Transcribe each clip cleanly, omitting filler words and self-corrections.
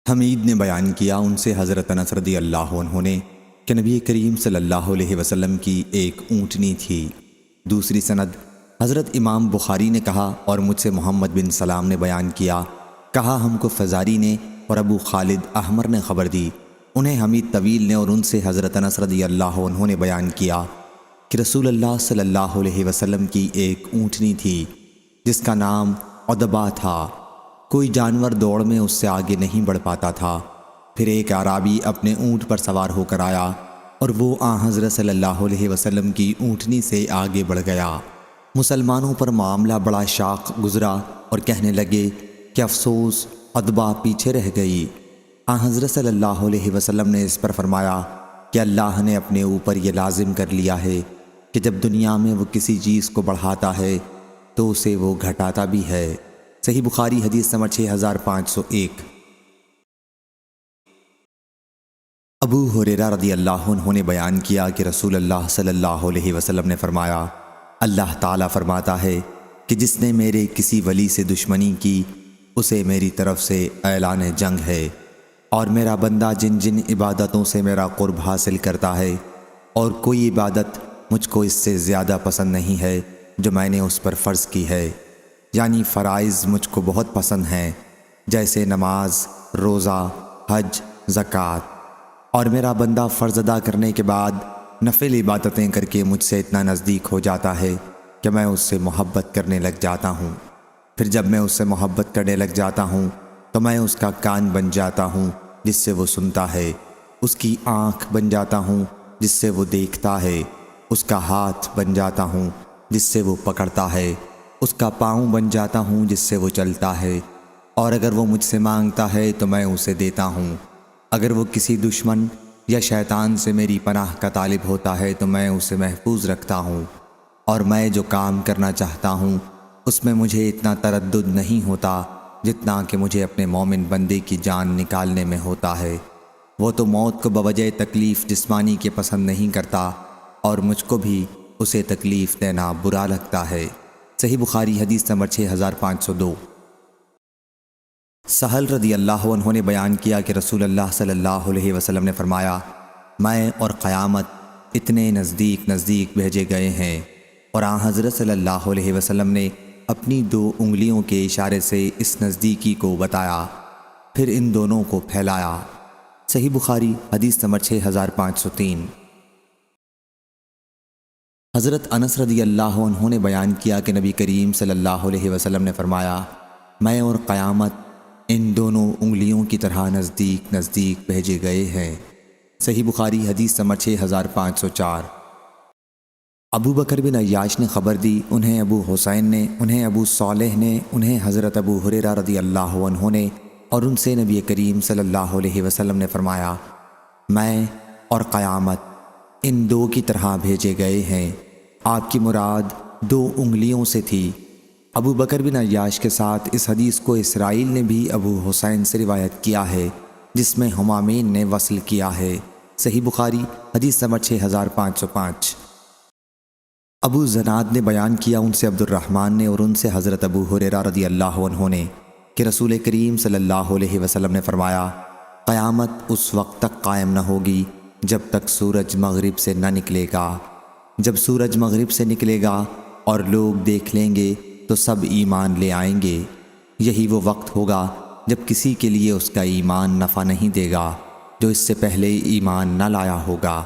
حمید نے بیان کیا ان سے حضرت انس رضی اللہ عنہ نے کہ نبی کریم صلی اللہ علیہ وسلم کی ایک اونٹنی تھی۔ دوسری سند حضرت امام بخاری نے کہا اور مجھ سے محمد بن سلام نے بیان کیا، کہا ہم کو فزاری نے اور ابو خالد احمر نے خبر دی، انہیں حمید طویل نے اور ان سے حضرت انس رضی اللہ عنہ نے بیان کیا کہ رسول اللہ صلی اللہ علیہ وسلم کی ایک اونٹنی تھی جس کا نام عدبہ تھا۔ کوئی جانور دوڑ میں اس سے آگے نہیں بڑھ پاتا تھا۔ پھر ایک اعرابی اپنے اونٹ پر سوار ہو کر آیا اور وہ حضرت صلی اللہ علیہ وسلم کی اونٹنی سے آگے بڑھ گیا۔ مسلمانوں پر معاملہ بڑا شاق گزرا اور کہنے لگے کہ افسوس، عدبہ پیچھے رہ گئی۔ حضرت صلی اللہ علیہ وسلم نے اس پر فرمایا کہ اللہ نے اپنے اوپر یہ لازم کر لیا ہے کہ جب دنیا میں وہ کسی چیز کو بڑھاتا ہے تو اسے وہ گھٹاتا بھی ہے۔ صحیح بخاری حدیث نمبر 6501۔ ابو ہریرہ رضی اللہ عنہ نے بیان کیا کہ رسول اللہ صلی اللہ علیہ وسلم نے فرمایا، اللہ تعالیٰ فرماتا ہے کہ جس نے میرے کسی ولی سے دشمنی کی اسے میری طرف سے اعلان جنگ ہے، اور میرا بندہ جن جن عبادتوں سے میرا قرب حاصل کرتا ہے اور کوئی عبادت مجھ کو اس سے زیادہ پسند نہیں ہے جو میں نے اس پر فرض کی ہے، یعنی فرائض مجھ کو بہت پسند ہیں، جیسے نماز، روزہ، حج، زکوٰۃ، اور میرا بندہ فرض ادا کرنے کے بعد نفل عبادتیں کر کے مجھ سے اتنا نزدیک ہو جاتا ہے کہ میں اس سے محبت کرنے لگ جاتا ہوں۔ پھر جب میں اس سے محبت کرنے لگ جاتا ہوں تو میں اس کا کان بن جاتا ہوں جس سے وہ سنتا ہے، اس کی آنکھ بن جاتا ہوں جس سے وہ دیکھتا ہے، اس کا ہاتھ بن جاتا ہوں جس سے وہ پکڑتا ہے، اس کا پاؤں بن جاتا ہوں جس سے وہ چلتا ہے، اور اگر وہ مجھ سے مانگتا ہے تو میں اسے دیتا ہوں۔ اگر وہ کسی دشمن یا شیطان سے میری پناہ کا طالب ہوتا ہے تو میں اسے محفوظ رکھتا ہوں، اور میں جو کام کرنا چاہتا ہوں اس میں مجھے اتنا تردد نہیں ہوتا جتنا کہ مجھے اپنے مومن بندے کی جان نکالنے میں ہوتا ہے۔ وہ تو موت کو بوجہ تکلیف جسمانی کے پسند نہیں کرتا، اور مجھ کو بھی اسے تکلیف دینا برا لگتا ہے۔ صحیح بخاری حدیث نمبر 6502۔ سہل رضی اللہ عنہ نے بیان کیا کہ رسول اللہ صلی اللہ علیہ وسلم نے فرمایا، میں اور قیامت اتنے نزدیک نزدیک بھیجے گئے ہیں، اور حضرت صلی اللہ علیہ وسلم نے اپنی 2 انگلیوں کے اشارے سے اس نزدیکی کو بتایا، پھر ان دونوں کو پھیلایا۔ صحیح بخاری حدیث نمبر 6503۔ حضرت انس رضی اللہ عنہ نے بیان کیا کہ نبی کریم صلی اللہ علیہ وسلم نے فرمایا، میں اور قیامت ان دونوں انگلیوں کی طرح نزدیک نزدیک بھیجے گئے ہیں۔ صحیح بخاری حدیث نمبر 6504۔ ابو بکر بن عیاش نے خبر دی، انہیں ابو حسین نے، انہیں ابو صالح نے، انہیں حضرت ابو ہریرہ رضی اللہ عنہ نے، اور ان سے نبی کریم صلی اللہ علیہ وسلم نے فرمایا، میں اور قیامت ان 2 کی طرح بھیجے گئے ہیں۔ آپ کی مراد 2 انگلیوں سے تھی۔ ابو بکر بن عیاش کے ساتھ اس حدیث کو اسرائیل نے بھی ابو حسین سے روایت کیا ہے، جس میں حمامین نے وصل کیا ہے۔ صحیح بخاری حدیث نمبر 6505۔ ابو زناد نے بیان کیا ان سے عبد الرحمن نے اور ان سے حضرت ابو ہریرہ رضی اللہ عنہ نے کہ رسول کریم صلی اللہ علیہ وسلم نے فرمایا، قیامت اس وقت تک قائم نہ ہوگی جب تک سورج مغرب سے نہ نکلے گا۔ جب سورج مغرب سے نکلے گا اور لوگ دیکھ لیں گے تو سب ایمان لے آئیں گے۔ یہی وہ وقت ہوگا جب کسی کے لیے اس کا ایمان نفع نہیں دے گا جو اس سے پہلے ایمان نہ لایا ہوگا،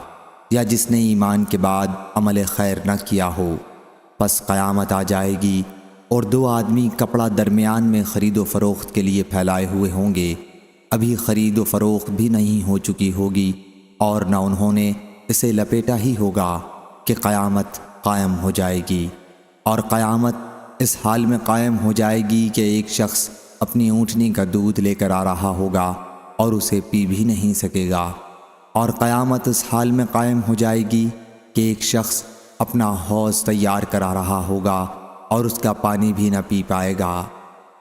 یا جس نے ایمان کے بعد عمل خیر نہ کیا ہو۔ پس قیامت آ جائے گی اور 2 آدمی کپڑا درمیان میں خرید و فروخت کے لیے پھیلائے ہوئے ہوں گے، ابھی خرید و فروخت بھی نہیں ہو چکی ہوگی اور نہ انہوں نے اسے لپیٹا ہی ہوگا کہ قیامت قائم ہو جائے گی۔ اور قیامت اس حال میں قائم ہو جائے گی کہ ایک شخص اپنی اونٹنی کا دودھ لے کر آ رہا ہوگا اور اسے پی بھی نہیں سکے گا، اور قیامت اس حال میں قائم ہو جائے گی کہ ایک شخص اپنا حوض تیار کرا رہا ہوگا اور اس کا پانی بھی نہ پی پائے گا۔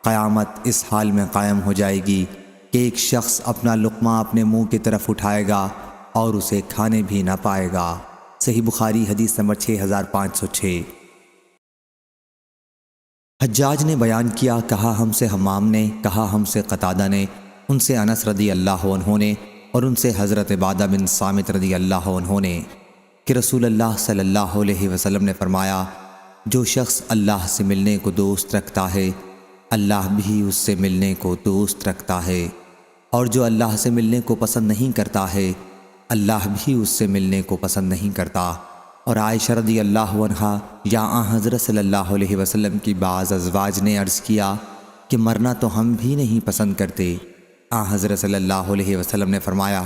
قیامت اس حال میں قائم ہو جائے گی کہ ایک شخص اپنا لقمہ اپنے منہ کی طرف اٹھائے گا اور اسے کھانے بھی نہ پائے گا۔ صحیح بخاری حدیث نمبر 6506۔ حجاج نے بیان کیا، کہا ہم سے حمام نے، کہا ہم سے قتادہ نے، ان سے انس رضی اللہ عنہ نے اور ان سے حضرت عبادہ بن صامت رضی اللہ عنہ نے کہ رسول اللہ صلی اللہ علیہ وسلم نے فرمایا، جو شخص اللہ سے ملنے کو دوست رکھتا ہے اللہ بھی اس سے ملنے کو دوست رکھتا ہے، اور جو اللہ سے ملنے کو پسند نہیں کرتا ہے اللہ بھی اس سے ملنے کو پسند نہیں کرتا۔ اور عائشہ رضی اللہ عنہا یا حضرت صلی اللہ علیہ وسلم کی بعض ازواج نے عرض کیا کہ مرنا تو ہم بھی نہیں پسند کرتے۔ حضرت صلی اللہ علیہ وسلم نے فرمایا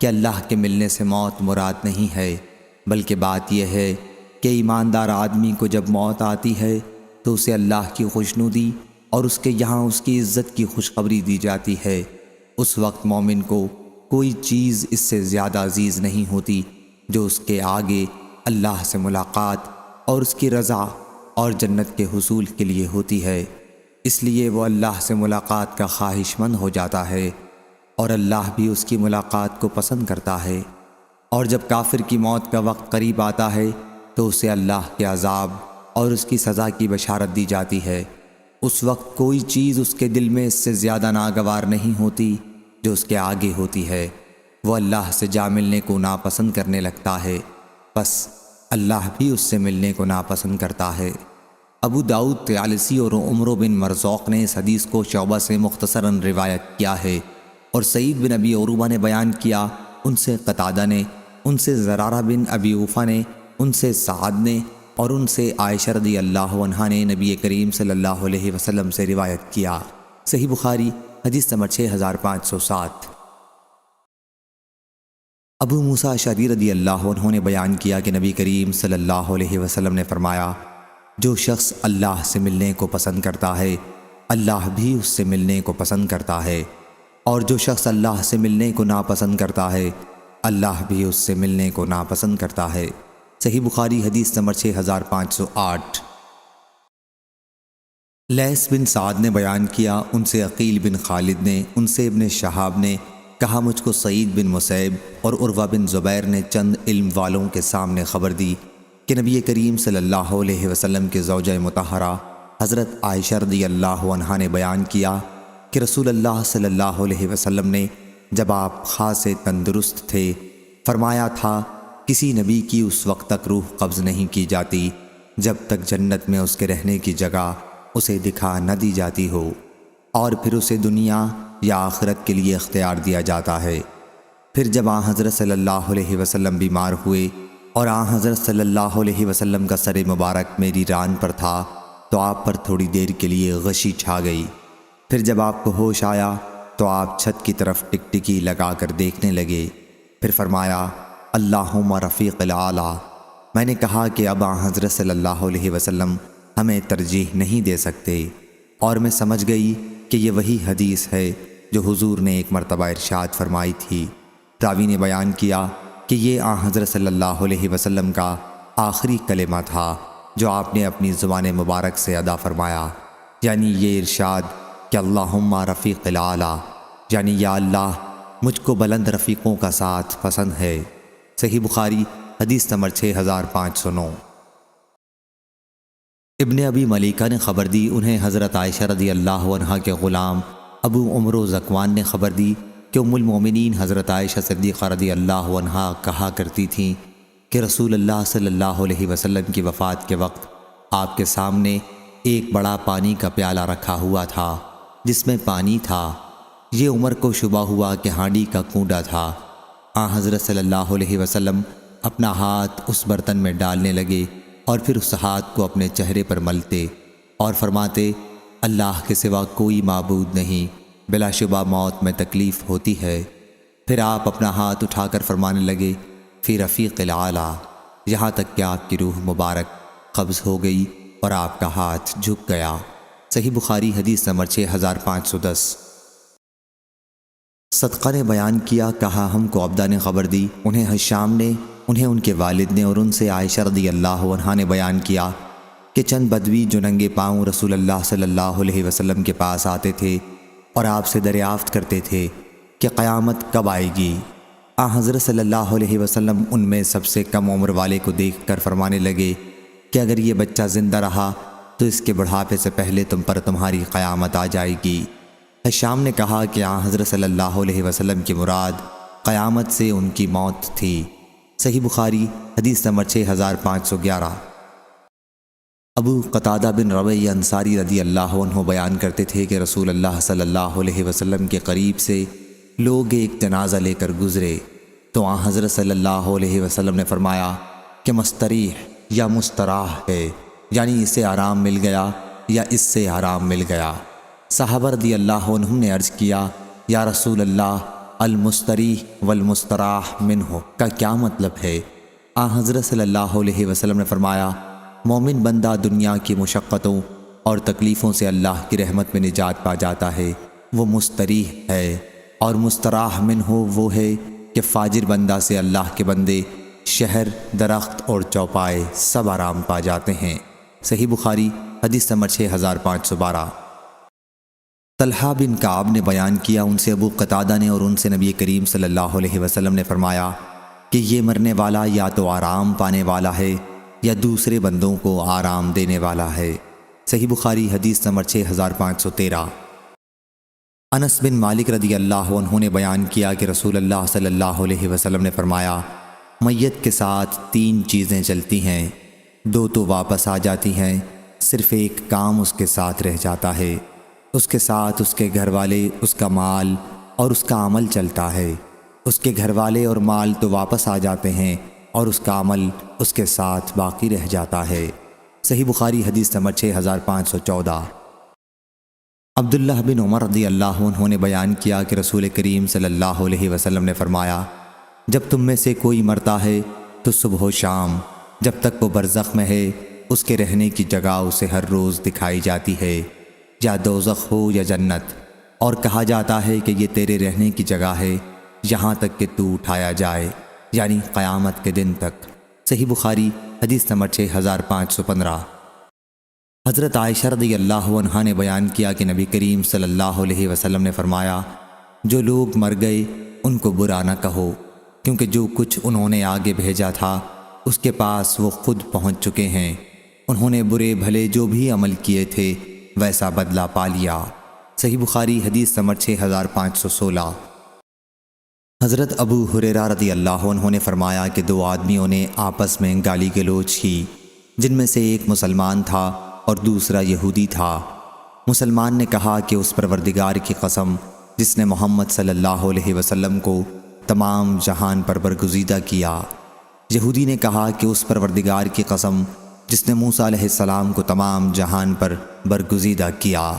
کہ اللہ کے ملنے سے موت مراد نہیں ہے، بلکہ بات یہ ہے کہ ایماندار آدمی کو جب موت آتی ہے تو اسے اللہ کی خوشنودی اور اس کے یہاں اس کی عزت کی خوشخبری دی جاتی ہے۔ اس وقت مومن کو کوئی چیز اس سے زیادہ عزیز نہیں ہوتی جو اس کے آگے اللہ سے ملاقات اور اس کی رضا اور جنت کے حصول کے لیے ہوتی ہے۔ اس لیے وہ اللہ سے ملاقات کا خواہش مند ہو جاتا ہے اور اللہ بھی اس کی ملاقات کو پسند کرتا ہے۔ اور جب کافر کی موت کا وقت قریب آتا ہے تو اسے اللہ کے عذاب اور اس کی سزا کی بشارت دی جاتی ہے۔ اس وقت کوئی چیز اس کے دل میں اس سے زیادہ ناگوار نہیں ہوتی جو اس کے آگے ہوتی ہے۔ وہ اللہ سے جا ملنے کو ناپسند کرنے لگتا ہے، بس اللہ بھی اس سے ملنے کو ناپسند کرتا ہے۔ ابو داؤد طیالسی اور عمر بن مرزوق نے اس حدیث کو شعبہ سے مختصراً روایت کیا ہے، اور سعید بن ابی عروبہ نے بیان کیا، ان سے قتادہ نے، ان سے زرارہ بن ابی اوفا نے، ان سے سعد نے، اور ان سے عائشہ رضی اللہ عنہا نے نبی کریم صلی اللہ علیہ وسلم سے روایت کیا۔ صحیح بخاری حدیث نمبر 6507۔ ابو موسیٰ اشعری رضی اللہ عنہ نے بیان کیا کہ نبی کریم صلی اللہ علیہ وسلم نے فرمایا، جو شخص اللہ سے ملنے کو پسند کرتا ہے اللہ بھی اس سے ملنے کو پسند کرتا ہے، اور جو شخص اللہ سے ملنے کو ناپسند کرتا ہے اللہ بھی اس سے ملنے کو ناپسند کرتا ہے۔ صحیح بخاری حدیث نمبر 6508۔ لیث بن سعد نے بیان کیا، ان سے عقیل بن خالد نے، ان سے ابن شہاب نے کہا، مجھ کو سعید بن مسیب اور عروہ بن زبیر نے چند علم والوں کے سامنے خبر دی کہ نبی کریم صلی اللہ علیہ وسلم کے زوجہ مطہرہ حضرت عائشہ رضی اللہ عنہا نے بیان کیا کہ رسول اللہ صلی اللہ علیہ وسلم نے جب آپ خاصے تندرست تھے فرمایا تھا، کسی نبی کی اس وقت تک روح قبض نہیں کی جاتی جب تک جنت میں اس کے رہنے کی جگہ اسے دکھا نہ دی جاتی ہو، اور پھر اسے دنیا یا آخرت کے لیے اختیار دیا جاتا ہے۔ پھر جب حضرت صلی اللہ علیہ وسلم بیمار ہوئے اور حضرت صلی اللہ علیہ وسلم کا سر مبارک میری ران پر تھا تو آپ پر تھوڑی دیر کے لیے غشی چھا گئی۔ پھر جب آپ کو ہوش آیا تو آپ چھت کی طرف ٹکٹکی لگا کر دیکھنے لگے۔ پھر فرمایا، اللہم رفیق الاعلیٰ۔ میں نے کہا کہ اب حضرت صلی اللہ علیہ وسلم ہمیں ترجیح نہیں دے سکتے، اور میں سمجھ گئی کہ یہ وہی حدیث ہے جو حضور نے ایک مرتبہ ارشاد فرمائی تھی۔ راوی نے بیان کیا کہ یہ حضرت صلی اللہ علیہ وسلم کا آخری کلمہ تھا جو آپ نے اپنی زبان مبارک سے ادا فرمایا، یعنی یہ ارشاد کہ اللہم رفیق الاعلیٰ، یعنی یا اللہ مجھ کو بلند رفیقوں کا ساتھ پسند ہے۔ صحیح بخاری حدیث نمبر 6509۔ ابن ابی ملیکہ نے خبر دی، انہیں حضرت عائشہ رضی اللہ عنہا کے غلام ابو عمرو زکوان نے خبر دی کہ ام المومنین حضرت عائشہ صدیقہ رضی اللہ عنہا کہا کرتی تھیں کہ رسول اللہ صلی اللہ علیہ وسلم کی وفات کے وقت آپ کے سامنے ایک بڑا پانی کا پیالہ رکھا ہوا تھا جس میں پانی تھا۔ یہ عمر کو شبہ ہوا کہ ہانڈی کا کنڈا تھا۔ حضرت صلی اللہ علیہ وسلم اپنا ہاتھ اس برتن میں ڈالنے لگے اور پھر اس ہاتھ کو اپنے چہرے پر ملتے اور فرماتے، اللہ کے سوا کوئی معبود نہیں، بلا شبہ موت میں تکلیف ہوتی ہے۔ پھر آپ اپنا ہاتھ اٹھا کر فرمانے لگے، فی رفیق الاعلیٰ، یہاں تک کہ آپ کی روح مبارک قبض ہو گئی اور آپ کا ہاتھ جھک گیا۔ صحیح بخاری حدیث نمبر 6510۔ صدقہ نے بیان کیا، کہا ہم کو عبدہ نے خبر دی، انہیں حشام نے، انہیں ان کے والد نے، اور ان سے عائشہ رضی اللہ عنہا نے بیان کیا کہ چند بدوی جو ننگے پاؤں رسول اللہ صلی اللہ علیہ وسلم کے پاس آتے تھے اور آپ سے دریافت کرتے تھے کہ قیامت کب آئے گی۔ حضرت صلی اللہ علیہ وسلم ان میں سب سے کم عمر والے کو دیکھ کر فرمانے لگے کہ اگر یہ بچہ زندہ رہا تو اس کے بڑھاپے سے پہلے تم پر تمہاری قیامت آ جائے گی۔ حشام نے کہا کہ حضرت صلی اللہ علیہ وسلم کی مراد قیامت سے ان کی موت تھی۔ صحیح بخاری حدیث نمبر 6511۔ ابو قتادہ بن ربیع انصاری رضی اللہ عنہ بیان کرتے تھے کہ رسول اللہ صلی اللہ علیہ وسلم کے قریب سے لوگ ایک جنازہ لے کر گزرے تو حضرت صلی اللہ علیہ وسلم نے فرمایا کہ مستریح یا مستراح ہے، یعنی اسے آرام مل گیا یا اس سے آرام مل گیا۔ صحابہ رضی اللہ عنہم نے عرض کیا یا رسول اللہ، المستریح والمستراح منہ کا کیا مطلب ہے؟ حضرت صلی اللہ علیہ وسلم نے فرمایا، مومن بندہ دنیا کی مشقتوں اور تکلیفوں سے اللہ کی رحمت میں نجات پا جاتا ہے، وہ مستریح ہے، اور مستراح منہ وہ ہے کہ فاجر بندہ سے اللہ کے بندے شہر، درخت اور چوپائے سب آرام پا جاتے ہیں۔ صحیح بخاری حدیث نمبر 6512۔ طلحہ بن کعب نے بیان کیا، ان سے ابو قتادہ نے اور ان سے نبی کریم صلی اللہ علیہ وسلم نے فرمایا کہ یہ مرنے والا یا تو آرام پانے والا ہے یا دوسرے بندوں کو آرام دینے والا ہے۔ صحیح بخاری حدیث نمبر 6513۔ انس بن مالک رضی اللہ عنہ نے بیان کیا کہ رسول اللہ صلی اللہ علیہ وسلم نے فرمایا، میت کے ساتھ 3 چیزیں چلتی ہیں، 2 تو واپس آ جاتی ہیں، صرف ایک کام اس کے ساتھ رہ جاتا ہے، اس کے ساتھ اس کے گھر والے، اس کا مال اور اس کا عمل چلتا ہے۔ اس کے گھر والے اور مال تو واپس آ جاتے ہیں اور اس کا عمل اس کے ساتھ باقی رہ جاتا ہے۔ صحیح بخاری حدیث نمبر 6514۔ عبداللہ بن عمر رضی اللہ عنہ نے بیان کیا کہ رسول کریم صلی اللہ علیہ وسلم نے فرمایا، جب تم میں سے کوئی مرتا ہے تو صبح و شام جب تک وہ برزخ میں ہے اس کے رہنے کی جگہ اسے ہر روز دکھائی جاتی ہے، یا دوزخ ہو یا جنت، اور کہا جاتا ہے کہ یہ تیرے رہنے کی جگہ ہے یہاں تک کہ تو اٹھایا جائے، یعنی قیامت کے دن تک۔ صحیح بخاری حدیث نمبر 6515۔ حضرت عائشہ رضی اللہ عنہا نے بیان کیا کہ نبی کریم صلی اللہ علیہ وسلم نے فرمایا، جو لوگ مر گئے ان کو برا نہ کہو، کیونکہ جو کچھ انہوں نے آگے بھیجا تھا اس کے پاس وہ خود پہنچ چکے ہیں، انہوں نے برے بھلے جو بھی عمل کیے تھے ویسا بدلہ پا لیا۔ صحیح بخاری حدیث نمبر 6516۔ حضرت ابو ہریرہ رضی اللہ عنہ نے فرمایا کہ 2 آدمیوں نے آپس میں گالی گلوچ کی، جن میں سے ایک مسلمان تھا اور دوسرا یہودی تھا۔ مسلمان نے کہا کہ اس پروردگار کی قسم جس نے محمد صلی اللہ علیہ وسلم کو تمام جہان پر برگزیدہ کیا۔ یہودی نے کہا کہ اس پروردگار کی قسم جس نے موسیٰ علیہ السلام کو تمام جہان پر برگزیدہ کیا۔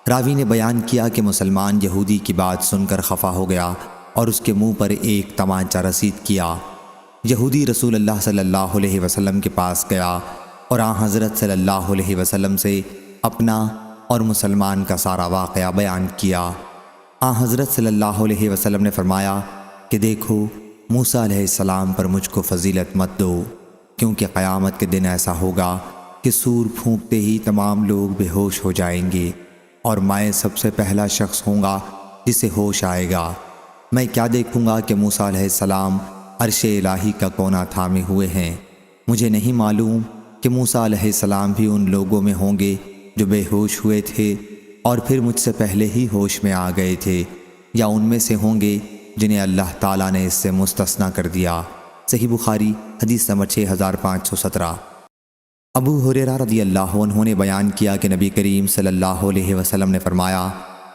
راوی نے بیان کیا کہ مسلمان یہودی کی بات سن کر خفا ہو گیا اور اس کے منہ پر ایک تمانچہ رسید کیا۔ یہودی رسول اللہ صلی اللہ علیہ وسلم کے پاس گیا اور حضرت صلی اللہ علیہ وسلم سے اپنا اور مسلمان کا سارا واقعہ بیان کیا۔ حضرت صلی اللہ علیہ وسلم نے فرمایا کہ دیکھو، موسیٰ علیہ السلام پر مجھ کو فضیلت مت دو، کیونکہ قیامت کے دن ایسا ہوگا کہ سور پھونکتے ہی تمام لوگ بے ہوش ہو جائیں گے اور میں سب سے پہلا شخص ہوں گا جسے ہوش آئے گا۔ میں کیا دیکھوں گا کہ موسیٰ علیہ السلام عرش الہی کا کونا تھامے ہوئے ہیں۔ مجھے نہیں معلوم کہ موسیٰ علیہ السلام بھی ان لوگوں میں ہوں گے جو بے ہوش ہوئے تھے اور پھر مجھ سے پہلے ہی ہوش میں آ گئے تھے، یا ان میں سے ہوں گے جنہیں اللہ تعالیٰ نے اس سے مستثنیٰ کر دیا۔ صحیح بخاری حدیث نمبر 6517۔ ابو ہریرہ رضی اللہ عنہ نے بیان کیا کہ نبی کریم صلی اللہ علیہ وسلم نے فرمایا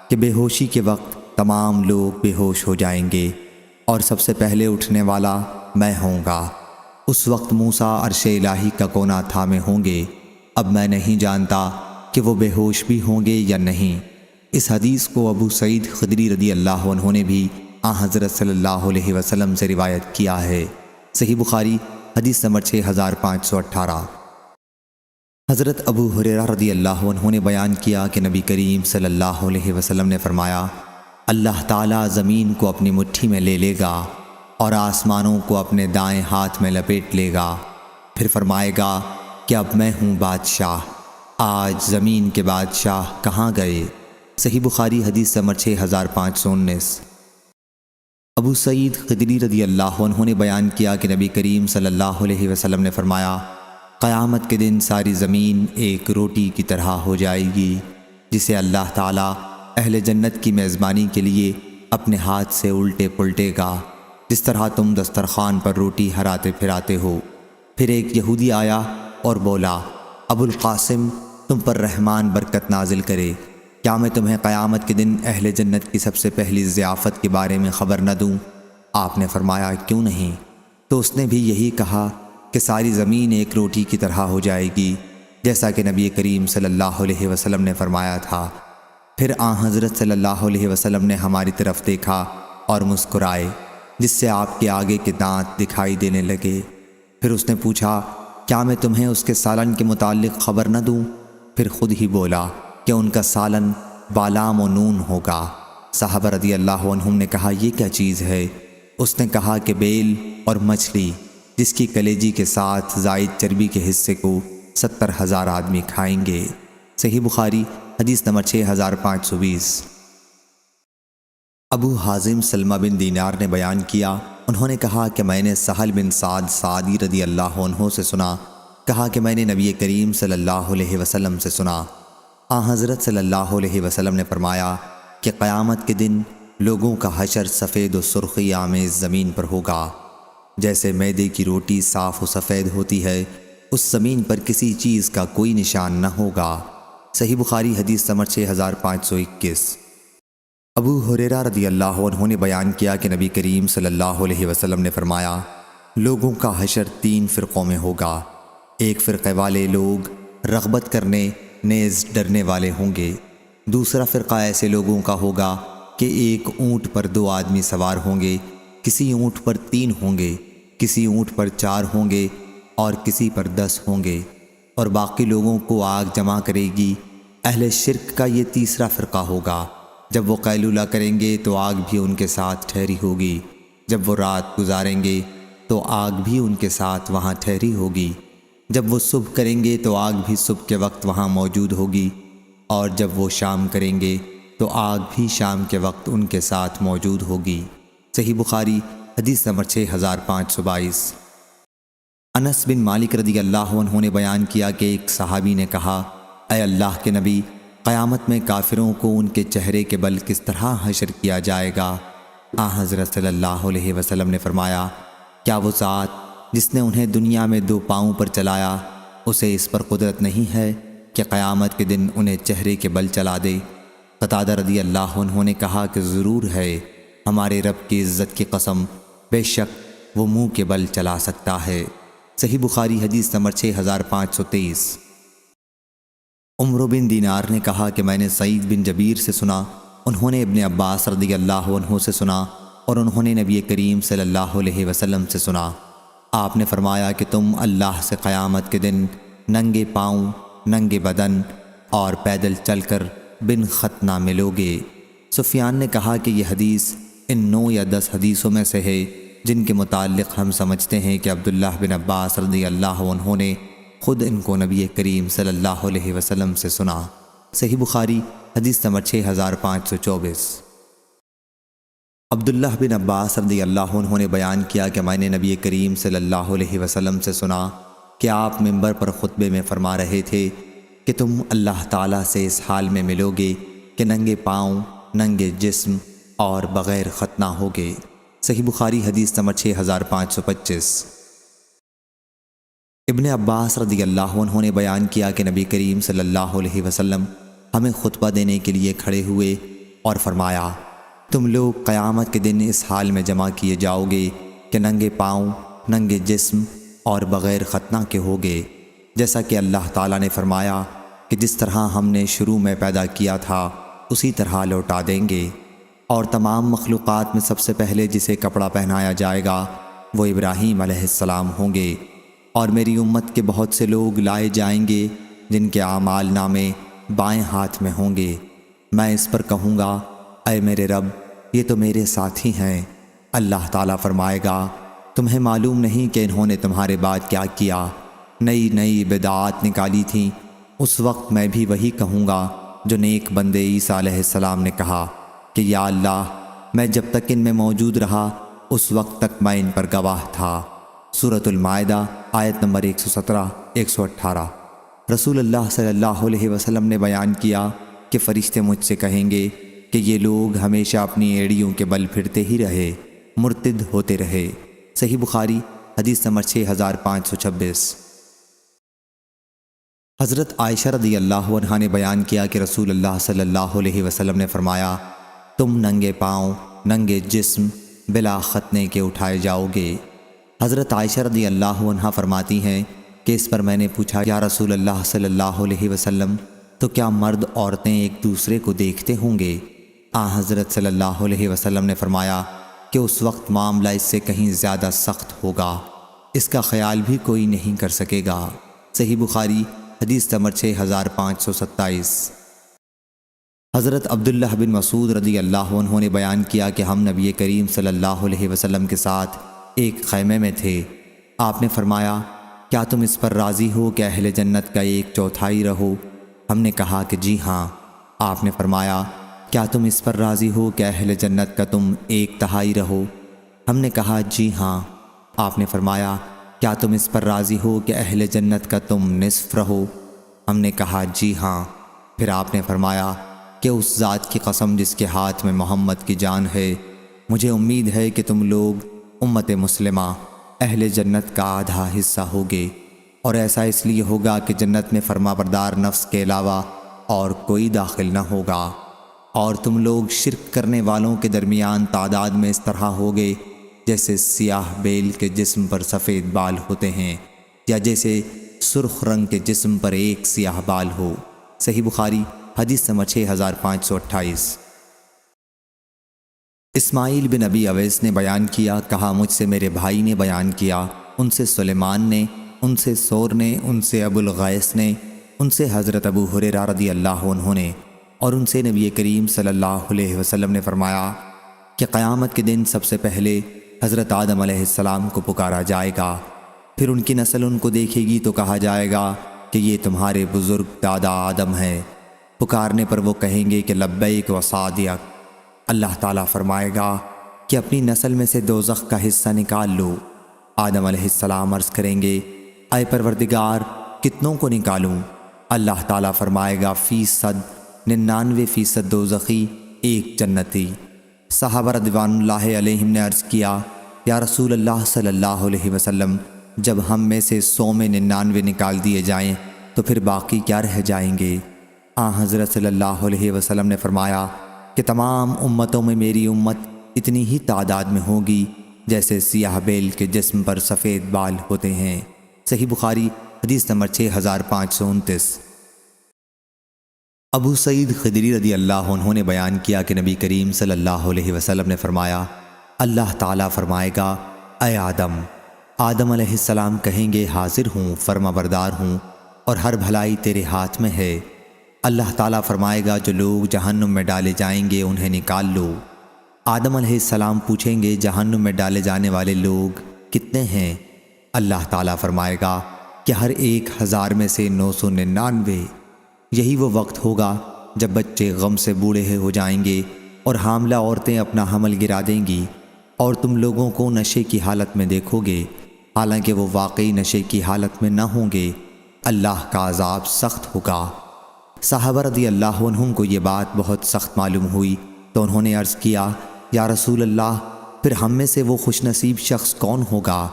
کہ بے ہوشی کے وقت تمام لوگ بے ہوش ہو جائیں گے اور سب سے پہلے اٹھنے والا میں ہوں گا۔ اس وقت موسیٰ عرش الہی کا کونا تھامے ہوں گے۔ اب میں نہیں جانتا کہ وہ بے ہوش بھی ہوں گے یا نہیں۔ اس حدیث کو ابو سعید خدری رضی اللہ عنہ نے بھی حضرت صلی اللہ علیہ وسلم سے روایت کیا ہے۔ صحیح بخاری حدیث نمبر 6518۔ حضرت ابو ہریرہ رضی اللہ عنہ نے بیان کیا کہ نبی کریم صلی اللہ علیہ وسلم نے فرمایا، اللہ تعالیٰ زمین کو اپنی مٹھی میں لے لے گا اور آسمانوں کو اپنے دائیں ہاتھ میں لپیٹ لے گا، پھر فرمائے گا کہ اب میں ہوں بادشاہ، آج زمین کے بادشاہ کہاں گئے؟ صحیح بخاری حدیث نمبر 6519۔ ابو سعید خدری رضی اللہ عنہ نے بیان کیا کہ نبی کریم صلی اللہ علیہ وسلم نے فرمایا، قیامت کے دن ساری زمین ایک روٹی کی طرح ہو جائے گی جسے اللہ تعالیٰ اہل جنت کی میزبانی کے لیے اپنے ہاتھ سے الٹے پلٹے گا، جس طرح تم دسترخوان پر روٹی ہراتے پھراتے ہو۔ پھر ایک یہودی آیا اور بولا، ابو القاسم، تم پر رحمان برکت نازل کرے، کیا میں تمہیں قیامت کے دن اہل جنت کی سب سے پہلی ضیافت کے بارے میں خبر نہ دوں؟ آپ نے فرمایا، کیوں نہیں؟ تو اس نے بھی یہی کہا کہ ساری زمین ایک روٹی کی طرح ہو جائے گی، جیسا کہ نبی کریم صلی اللہ علیہ وسلم نے فرمایا تھا۔ پھر حضرت صلی اللہ علیہ وسلم نے ہماری طرف دیکھا اور مسکرائے، جس سے آپ کے آگے کے دانت دکھائی دینے لگے۔ پھر اس نے پوچھا، کیا میں تمہیں اس کے سالن کے متعلق خبر نہ دوں؟ پھر خود ہی بولا کہ ان کا سالن بالام و نون ہوگا۔ صحابہ رضی اللہ عنہم نے کہا، یہ کیا چیز ہے؟ اس نے کہا کہ بیل اور مچھلی، جس کی کلیجی کے ساتھ زائد چربی کے حصے کو 70,000 آدمی کھائیں گے۔ صحیح بخاری حدیث نمبر 6520۔ ابو حازم سلمہ بن دینار نے بیان کیا، انہوں نے کہا کہ میں نے سہل بن سعد سعدی رضی اللہ عنہ سے سنا، کہا کہ میں نے نبی کریم صلی اللہ علیہ وسلم سے سنا، حضرت صلی اللہ علیہ وسلم نے فرمایا کہ قیامت کے دن لوگوں کا حشر سفید و سرخی آمیز زمین پر ہوگا، جیسے میدے کی روٹی صاف و سفید ہوتی ہے، اس زمین پر کسی چیز کا کوئی نشان نہ ہوگا۔ صحیح بخاری حدیث نمبر 6521۔ ابو ہریرہ رضی اللہ عنہ نے بیان کیا کہ نبی کریم صلی اللہ علیہ وسلم نے فرمایا، لوگوں کا حشر 3 فرقوں میں ہوگا۔ ایک فرقے والے لوگ رغبت کرنے نیز ڈرنے والے ہوں گے، دوسرا فرقہ ایسے لوگوں کا ہوگا کہ ایک اونٹ پر 2 آدمی سوار ہوں گے، کسی اونٹ پر 3 ہوں گے، کسی اونٹ پر 4 ہوں گے اور کسی پر 10 ہوں گے، اور باقی لوگوں کو آگ جمع کرے گی۔ اہل شرک کا یہ تیسرا فرقہ ہوگا، جب وہ قیلولہ کریں گے تو آگ بھی ان کے ساتھ ٹھہری ہوگی، جب وہ رات گزاریں گے تو آگ بھی ان کے ساتھ وہاں ٹھہری ہوگی، جب وہ صبح کریں گے تو آگ بھی صبح کے وقت وہاں موجود ہوگی، اور جب وہ شام کریں گے تو آگ بھی شام کے وقت ان کے ساتھ موجود ہوگی۔ صحیح بخاری حدیث نمبر 6522۔ انس بن مالک رضی اللہ عنہ نے بیان کیا کہ ایک صحابی نے کہا، اے اللہ کے نبی، قیامت میں کافروں کو ان کے چہرے کے بل کس طرح حشر کیا جائے گا؟ حضرت صلی اللہ علیہ وسلم نے فرمایا، کیا وہ ذات جس نے انہیں دنیا میں 2 پاؤں پر چلایا، اسے اس پر قدرت نہیں ہے کہ قیامت کے دن انہیں چہرے کے بل چلا دے؟ قتادہ رضی اللہ عنہ نے کہا کہ ضرور ہے، ہمارے رب کی عزت کی قسم، بے شک وہ منہ کے بل چلا سکتا ہے۔ صحیح بخاری حدیث نمبر 6523۔ عمرو بن دینار نے کہا کہ میں نے سعید بن جبیر سے سنا، انہوں نے ابن عباس رضی اللہ عنہ سے سنا، اور انہوں نے نبی کریم صلی اللہ علیہ وسلم سے سنا۔ آپ نے فرمایا کہ تم اللہ سے قیامت کے دن ننگے پاؤں، ننگے بدن اور پیدل چل کر بن ختنہ ملو گے۔ سفیان نے کہا کہ یہ حدیث ان 9 یا 10 حدیثوں میں سے ہے جن کے متعلق ہم سمجھتے ہیں کہ عبداللہ بن عباس رضی اللہ عنہ نے خود ان کو نبی کریم صلی اللہ علیہ وسلم سے سنا۔ صحیح بخاری حدیث نمبر 6524۔ عبداللہ بن عباس رضی اللہ عنہ نے بیان کیا کہ میں نے نبی کریم صلی اللہ علیہ وسلم سے سنا کہ آپ منبر پر خطبے میں فرما رہے تھے کہ تم اللہ تعالیٰ سے اس حال میں ملو گے کہ ننگے پاؤں، ننگے جسم اور بغیر ختنہ ہوگے۔ صحیح بخاری حدیث نمبر 6525۔ ابن عباس رضی اللہ عنہ نے بیان کیا کہ نبی کریم صلی اللہ علیہ وسلم ہمیں خطبہ دینے کے لیے کھڑے ہوئے اور فرمایا، تم لوگ قیامت کے دن اس حال میں جمع کیے جاؤ گے کہ ننگے پاؤں، ننگے جسم اور بغیر ختنہ کے ہوگے، جیسا کہ اللہ تعالیٰ نے فرمایا کہ جس طرح ہم نے شروع میں پیدا کیا تھا اسی طرح لوٹا دیں گے۔ اور تمام مخلوقات میں سب سے پہلے جسے کپڑا پہنایا جائے گا وہ ابراہیم علیہ السلام ہوں گے، اور میری امت کے بہت سے لوگ لائے جائیں گے جن کے اعمال نامے بائیں ہاتھ میں ہوں گے۔ میں اس پر کہوں گا، اے میرے رب، یہ تو میرے ساتھی ہیں۔ اللہ تعالیٰ فرمائے گا، تمہیں معلوم نہیں کہ انہوں نے تمہارے بعد کیا کیا، نئی نئی بدعات نکالی تھیں۔ اس وقت میں بھی وہی کہوں گا جو نیک بندے عیسیٰ علیہ السلام نے کہا کہ یا اللہ، میں جب تک ان میں موجود رہا اس وقت تک میں ان پر گواہ تھا۔ سورۃ المائدہ آیت نمبر 117 118۔ رسول اللہ صلی اللہ علیہ وسلم نے بیان کیا کہ فرشتے مجھ سے کہیں گے، کہ یہ لوگ ہمیشہ اپنی ایڑیوں کے بل پھرتے ہی رہے، مرتد ہوتے رہے۔ صحیح بخاری حدیث نمبر 6526۔ حضرت عائشہ رضی اللہ عنہا نے بیان کیا کہ رسول اللہ صلی اللہ علیہ وسلم نے فرمایا، تم ننگے پاؤں، ننگے جسم بلا ختنے کے اٹھائے جاؤ گے۔ حضرت عائشہ رضی اللہ عنہا فرماتی ہیں کہ اس پر میں نے پوچھا، یا رسول اللہ صلی اللہ علیہ وسلم، تو کیا مرد عورتیں ایک دوسرے کو دیکھتے ہوں گے؟ حضرت صلی اللہ علیہ وسلم نے فرمایا کہ اس وقت معاملہ اس سے کہیں زیادہ سخت ہوگا، اس کا خیال بھی کوئی نہیں کر سکے گا۔ صحیح بخاری حدیث نمبر 6527۔ حضرت عبداللہ بن مسعود رضی اللہ عنہ نے بیان کیا کہ ہم نبی کریم صلی اللہ علیہ وسلم کے ساتھ ایک خیمے میں تھے۔ آپ نے فرمایا، کیا تم اس پر راضی ہو کہ اہل جنت کا 1/4 رہو؟ ہم نے کہا کہ جی ہاں۔ آپ نے فرمایا، کیا تم اس پر راضی ہو کہ اہل جنت کا تم 1/3 رہو؟ ہم نے کہا جی ہاں۔ آپ نے فرمایا، کیا تم اس پر راضی ہو کہ اہل جنت کا تم نصف رہو؟ ہم نے کہا جی ہاں۔ پھر آپ نے فرمایا کہ اس ذات کی قسم جس کے ہاتھ میں محمد کی جان ہے، مجھے امید ہے کہ تم لوگ امت مسلمہ اہل جنت کا آدھا حصہ ہوگے، اور ایسا اس لیے ہوگا کہ جنت میں فرما بردار نفس کے علاوہ اور کوئی داخل نہ ہوگا، اور تم لوگ شرک کرنے والوں کے درمیان تعداد میں اس طرح ہوگے جیسے سیاہ بیل کے جسم پر سفید بال ہوتے ہیں، یا جیسے سرخ رنگ کے جسم پر ایک سیاہ بال ہو۔ صحیح بخاری حدیث نمبر 6528۔ اسماعیل بن ابی اویس نے بیان کیا، کہا مجھ سے میرے بھائی نے بیان کیا، ان سے سلیمان نے، ان سے سور نے، ان سے ابو الغیث نے، ان سے حضرت ابو ہریرہ رضی اللہ عنہ نے، اور ان سے نبی کریم صلی اللہ علیہ وسلم نے فرمایا کہ قیامت کے دن سب سے پہلے حضرت آدم علیہ السلام کو پکارا جائے گا، پھر ان کی نسل ان کو دیکھے گی تو کہا جائے گا کہ یہ تمہارے بزرگ دادا آدم ہے۔ پکارنے پر وہ کہیں گے کہ لبیک و صادق۔ اللہ تعالیٰ فرمائے گا کہ اپنی نسل میں سے دوزخ کا حصہ نکال لو۔ آدم علیہ السلام عرض کریں گے، اے پروردگار، کتنوں کو نکالوں؟ اللہ تعالیٰ فرمائے گا 99% دوزخی، 1 جنتی۔ صحابہ رضوان اللہ علیہم نے عرض کیا، یا رسول اللہ صلی اللہ علیہ وسلم، جب ہم میں سے 100 میں 99 نکال دیے جائیں تو پھر باقی کیا رہ جائیں گے؟ حضرت صلی اللہ علیہ وسلم نے فرمایا کہ تمام امتوں میں میری امت اتنی ہی تعداد میں ہوگی جیسے سیاہ بیل کے جسم پر سفید بال ہوتے ہیں۔ صحیح بخاری حدیث نمبر 6529۔ ابو سعید خدری رضی اللہ عنہ نے بیان کیا کہ نبی کریم صلی اللہ علیہ وسلم نے فرمایا، اللہ تعالیٰ فرمائے گا، اے آدم۔ آدم علیہ السلام کہیں گے، حاضر ہوں، فرما بردار ہوں، اور ہر بھلائی تیرے ہاتھ میں ہے۔ اللہ تعالیٰ فرمائے گا، جو لوگ جہنم میں ڈالے جائیں گے انہیں نکال لو۔ آدم علیہ السلام پوچھیں گے، جہنم میں ڈالے جانے والے لوگ کتنے ہیں؟ اللہ تعالیٰ فرمائے گا کہ ہر 1000 میں سے 999۔ یہی وہ وقت ہوگا جب بچے غم سے بوڑھے ہو جائیں گے اور حاملہ عورتیں اپنا حمل گرا دیں گی، اور تم لوگوں کو نشے کی حالت میں دیکھو گے، حالانکہ وہ واقعی نشے کی حالت میں نہ ہوں گے۔ اللہ کا عذاب سخت ہوگا۔ صحابہ رضی اللہ عنہم کو یہ بات بہت سخت معلوم ہوئی تو انہوں نے عرض کیا، یا رسول اللہ، پھر ہم میں سے وہ خوش نصیب شخص کون ہوگا؟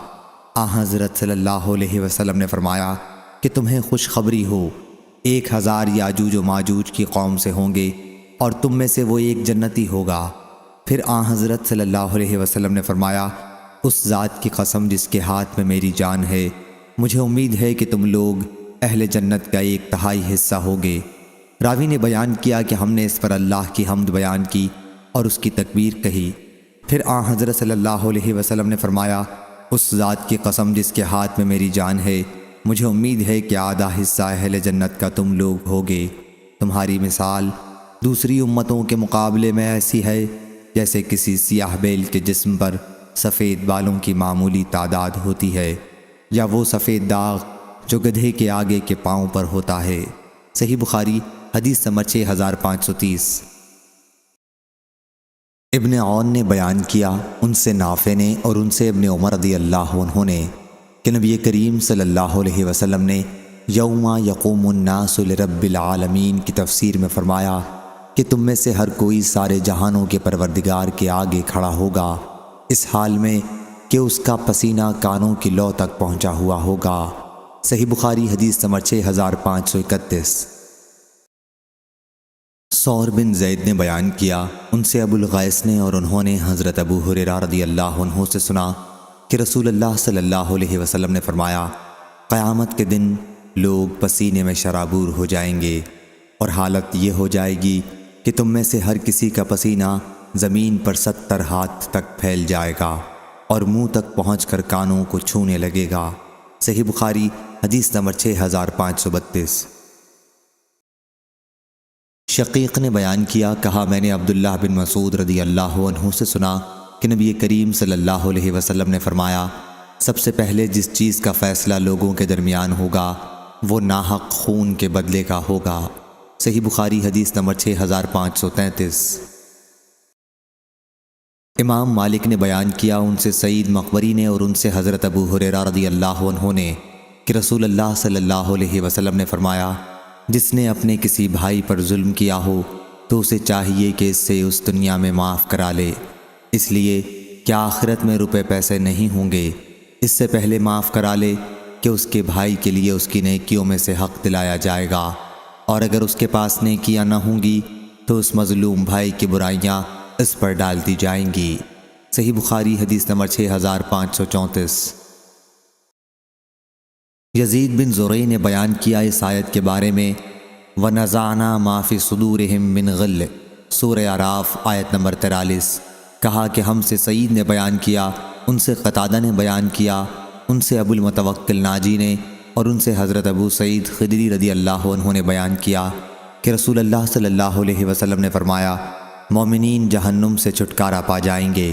حضرت صلی اللہ علیہ وسلم نے فرمایا کہ تمہیں خوشخبری ہو، 1000 یاجوج و ماجوج کی قوم سے ہوں گے اور تم میں سے وہ 1 جنتی ہوگا۔ پھر حضرت صلی اللہ علیہ وسلم نے فرمایا، اس ذات کی قسم جس کے ہاتھ میں میری جان ہے، مجھے امید ہے کہ تم لوگ اہل جنت کا 1/3 حصہ ہوگے۔ راوی نے بیان کیا کہ ہم نے اس پر اللہ کی حمد بیان کی اور اس کی تکبیر کہی۔ پھر حضرت صلی اللہ علیہ وسلم نے فرمایا، اس ذات کی قسم جس کے ہاتھ میں میری جان ہے، مجھے امید ہے کہ آدھا حصہ اہل جنت کا تم لوگ ہوگے۔ تمہاری مثال دوسری امتوں کے مقابلے میں ایسی ہے جیسے کسی سیاہ بیل کے جسم پر سفید بالوں کی معمولی تعداد ہوتی ہے، یا وہ سفید داغ جو گدھے کے آگے کے پاؤں پر ہوتا ہے۔ صحیح بخاری حدیث نمبر 6530۔ ابن عون نے بیان کیا، ان سے نافع نے اور ان سے ابن عمر رضی اللہ عنہ نے، کہ نبی کریم صلی اللہ علیہ وسلم نے یوم یقوم الناس لرب العالمین کی تفسیر میں فرمایا، کہ تم میں سے ہر کوئی سارے جہانوں کے پروردگار کے آگے کھڑا ہوگا اس حال میں کہ اس کا پسینہ کانوں کی لو تک پہنچا ہوا ہوگا۔ صحیح بخاری حدیث نمبر 6531۔ ثور بن زید نے بیان کیا، ان سے ابو الغیث نے اور انہوں نے حضرت ابو ہریرہ رضی اللہ عنہ سے سنا کہ رسول اللہ صلی اللہ علیہ وسلم نے فرمایا، قیامت کے دن لوگ پسینے میں شرابور ہو جائیں گے اور حالت یہ ہو جائے گی کہ تم میں سے ہر کسی کا پسینہ زمین پر 70 ہاتھ تک پھیل جائے گا اور منہ تک پہنچ کر کانوں کو چھونے لگے گا۔ صحیح بخاری حدیث نمبر 6532۔ شقیق نے بیان کیا، کہا میں نے عبداللہ بن مسعود رضی اللہ عنہ سے سنا کہ نبی کریم صلی اللہ علیہ وسلم نے فرمایا، سب سے پہلے جس چیز کا فیصلہ لوگوں کے درمیان ہوگا وہ ناحق خون کے بدلے کا ہوگا۔ صحیح بخاری حدیث نمبر 6533۔ امام مالک نے بیان کیا، ان سے سعید مقبری نے اور ان سے حضرت ابو ہریرہ رضی اللہ عنہ نے کہ رسول اللہ صلی اللہ علیہ وسلم نے فرمایا، جس نے اپنے کسی بھائی پر ظلم کیا ہو تو اسے چاہیے کہ اس سے اس دنیا میں معاف کرا لے، اس لیے کہ آخرت میں روپے پیسے نہیں ہوں گے، اس سے پہلے معاف کرا لے کہ اس کے بھائی کے لیے اس کی نیکیوں میں سے حق دلایا جائے گا، اور اگر اس کے پاس نیکیاں نہ ہوں گی تو اس مظلوم بھائی کی برائیاں اس پر ڈال دی جائیں گی۔ صحیح بخاری حدیث نمبر 6534۔ یزید بن زرع نے بیان کیا اس آیت کے بارے میں، وَنَزَعْنَا مَا فِي صُدُورِهِم مِّن غِلٍّ، سورہ اعراف آیت نمبر 43۔ کہا کہ ہم سے سعید نے بیان کیا، ان سے قتادہ نے بیان کیا، ان سے ابو المتوکل ناجی نے اور ان سے حضرت ابو سعید خدری رضی اللہ عنہ نے بیان کیا کہ رسول اللہ صلی اللہ علیہ وسلم نے فرمایا، مومنین جہنم سے چھٹکارا پا جائیں گے،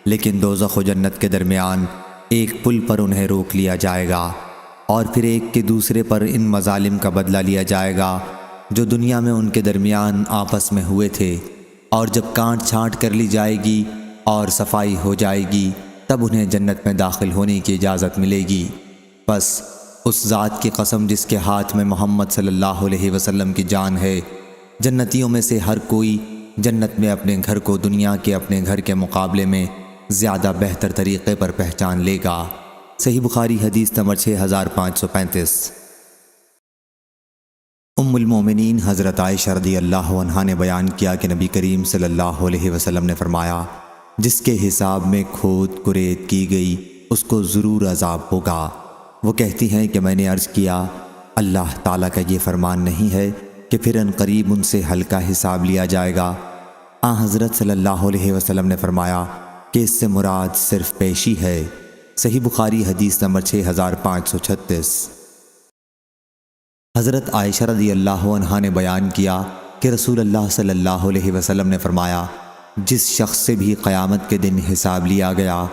لیکن دوزخ و جنت کے درمیان ایک پل پر انہیں روک لیا جائے گا، اور پھر ایک کے دوسرے پر ان مظالم کا بدلہ لیا جائے گا جو دنیا میں ان کے درمیان آپس میں ہوئے تھے، اور جب کانٹ چھانٹ کر لی جائے گی اور صفائی ہو جائے گی تب انہیں جنت میں داخل ہونے کی اجازت ملے گی۔ بس اس ذات کی قسم جس کے ہاتھ میں محمد صلی اللہ علیہ وسلم کی جان ہے، جنتیوں میں سے ہر کوئی جنت میں اپنے گھر کو دنیا کے اپنے گھر کے مقابلے میں زیادہ بہتر طریقے پر پہچان لے گا۔ صحیح بخاری حدیث نمبر 6535۔ ام المومنین حضرت عائشہ رضی اللہ عنہا نے بیان کیا کہ نبی کریم صلی اللہ علیہ وسلم نے فرمایا، جس کے حساب میں کھود کرید کی گئی اس کو ضرور عذاب ہوگا۔ وہ کہتی ہیں کہ میں نے عرض کیا، اللہ تعالیٰ کا یہ فرمان نہیں ہے کہ پھر ان قریب ان سے ہلکا حساب لیا جائے گا؟ حضرت صلی اللہ علیہ وسلم نے فرمایا کہ اس سے مراد صرف پیشی ہے۔ صحیح بخاری حدیث نمبر 6536۔ حضرت عائشہ رضی اللہ عنہا نے بیان کیا کہ رسول اللہ صلی اللہ علیہ وسلم نے فرمایا، جس شخص سے بھی قیامت کے دن حساب لیا گیا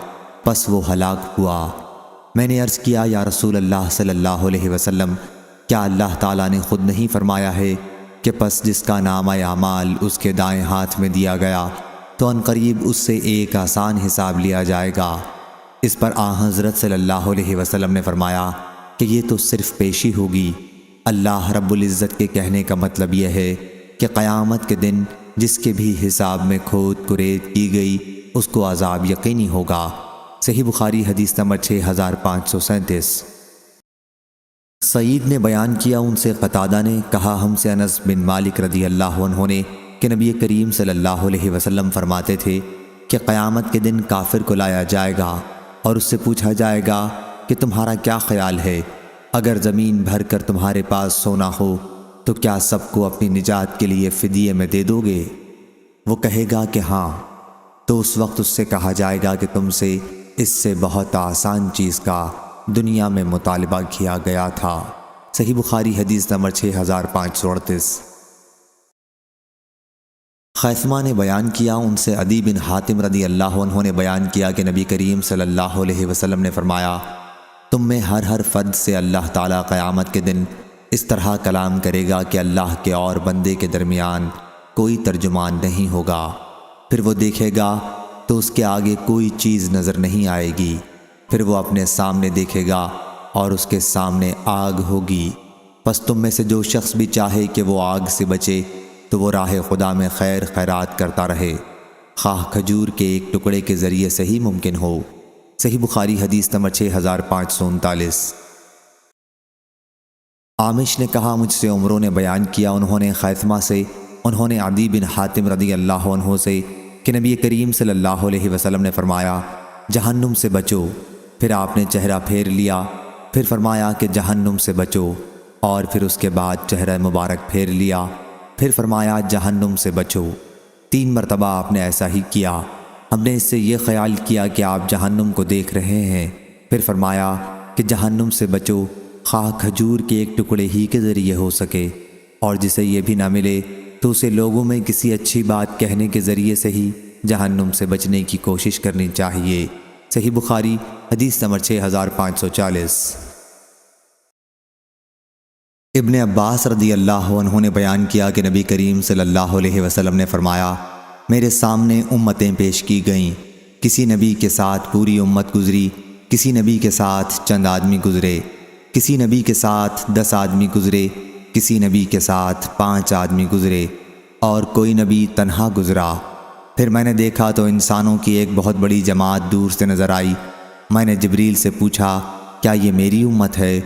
پس وہ ہلاک ہوا۔ میں نے عرض کیا، یا رسول اللہ صلی اللہ علیہ وسلم، کیا اللہ تعالیٰ نے خود نہیں فرمایا ہے کہ پس جس کا نامہ اعمال اس کے دائیں ہاتھ میں دیا گیا تو ان قریب اس سے ایک آسان حساب لیا جائے گا؟ اس پر حضرت صلی اللہ علیہ وسلم نے فرمایا کہ یہ تو صرف پیشی ہوگی۔ اللہ رب العزت کے کہنے کا مطلب یہ ہے کہ قیامت کے دن جس کے بھی حساب میں کھود کرید کی گئی اس کو عذاب یقینی ہوگا۔ صحیح بخاری حدیث نمبر 6537۔ سعید نے بیان کیا، ان سے قتادہ نے کہا، ہم سے انس بن مالک رضی اللہ عنہ نے کہ نبی کریم صلی اللہ علیہ وسلم فرماتے تھے کہ قیامت کے دن کافر کو لایا جائے گا اور اس سے پوچھا جائے گا کہ تمہارا کیا خیال ہے، اگر زمین بھر کر تمہارے پاس سونا ہو تو کیا سب کو اپنی نجات کے لیے فدیے میں دے دو گے؟ وہ کہے گا کہ ہاں، تو اس وقت اس سے کہا جائے گا کہ تم سے اس سے بہت آسان چیز کا دنیا میں مطالبہ کیا گیا تھا۔ صحیح بخاری حدیث نمبر 6538۔ خیثمہ نے بیان کیا، ان سے عدی بن حاتم رضی اللہ عنہ نے بیان کیا کہ نبی کریم صلی اللہ علیہ وسلم نے فرمایا، تم میں ہر فرد سے اللہ تعالیٰ قیامت کے دن اس طرح کلام کرے گا کہ اللہ کے اور بندے کے درمیان کوئی ترجمان نہیں ہوگا۔ پھر وہ دیکھے گا تو اس کے آگے کوئی چیز نظر نہیں آئے گی، پھر وہ اپنے سامنے دیکھے گا اور اس کے سامنے آگ ہوگی۔ پس تم میں سے جو شخص بھی چاہے کہ وہ آگ سے بچے تو وہ راہ خدا میں خیر خیرات کرتا رہے، خواہ کھجور کے ایک ٹکڑے کے ذریعے سے ہی ممکن ہو۔ صحیح بخاری حدیث نمبر 6539۔ عامش نے کہا مجھ سے عمروں نے بیان کیا، انہوں نے خیثمہ سے، انہوں نے عدی بن حاتم رضی اللہ عنہ سے کہ نبی کریم صلی اللہ علیہ وسلم نے فرمایا جہنم سے بچو، پھر آپ نے چہرہ پھیر لیا، پھر فرمایا کہ جہنم سے بچو، اور پھر اس کے بعد چہرہ مبارک پھیر لیا، پھر فرمایا جہنم سے بچو۔ 3 مرتبہ آپ نے ایسا ہی کیا۔ ہم نے اس سے یہ خیال کیا کہ آپ جہنم کو دیکھ رہے ہیں، پھر فرمایا کہ جہنم سے بچو، خواہ کھجور کے ایک ٹکڑے ہی کے ذریعے ہو سکے، اور جسے یہ بھی نہ ملے تو اسے لوگوں میں کسی اچھی بات کہنے کے ذریعے سے ہی جہنم سے بچنے کی کوشش کرنی چاہیے۔ صحیح بخاری حدیث نمبر 6540۔ ابن عباس رضی اللہ عنہ نے بیان کیا کہ نبی کریم صلی اللہ علیہ وسلم نے فرمایا میرے سامنے امتیں پیش کی گئیں، کسی نبی کے ساتھ پوری امت گزری، کسی نبی کے ساتھ چند آدمی گزرے، کسی نبی کے ساتھ 10 آدمی گزرے، کسی نبی کے ساتھ 5 آدمی گزرے، اور کوئی نبی تنہا گزرا۔ پھر میں نے دیکھا تو انسانوں کی ایک بہت بڑی جماعت دور سے نظر آئی۔ میں نے جبریل سے پوچھا کیا یہ میری امت ہے؟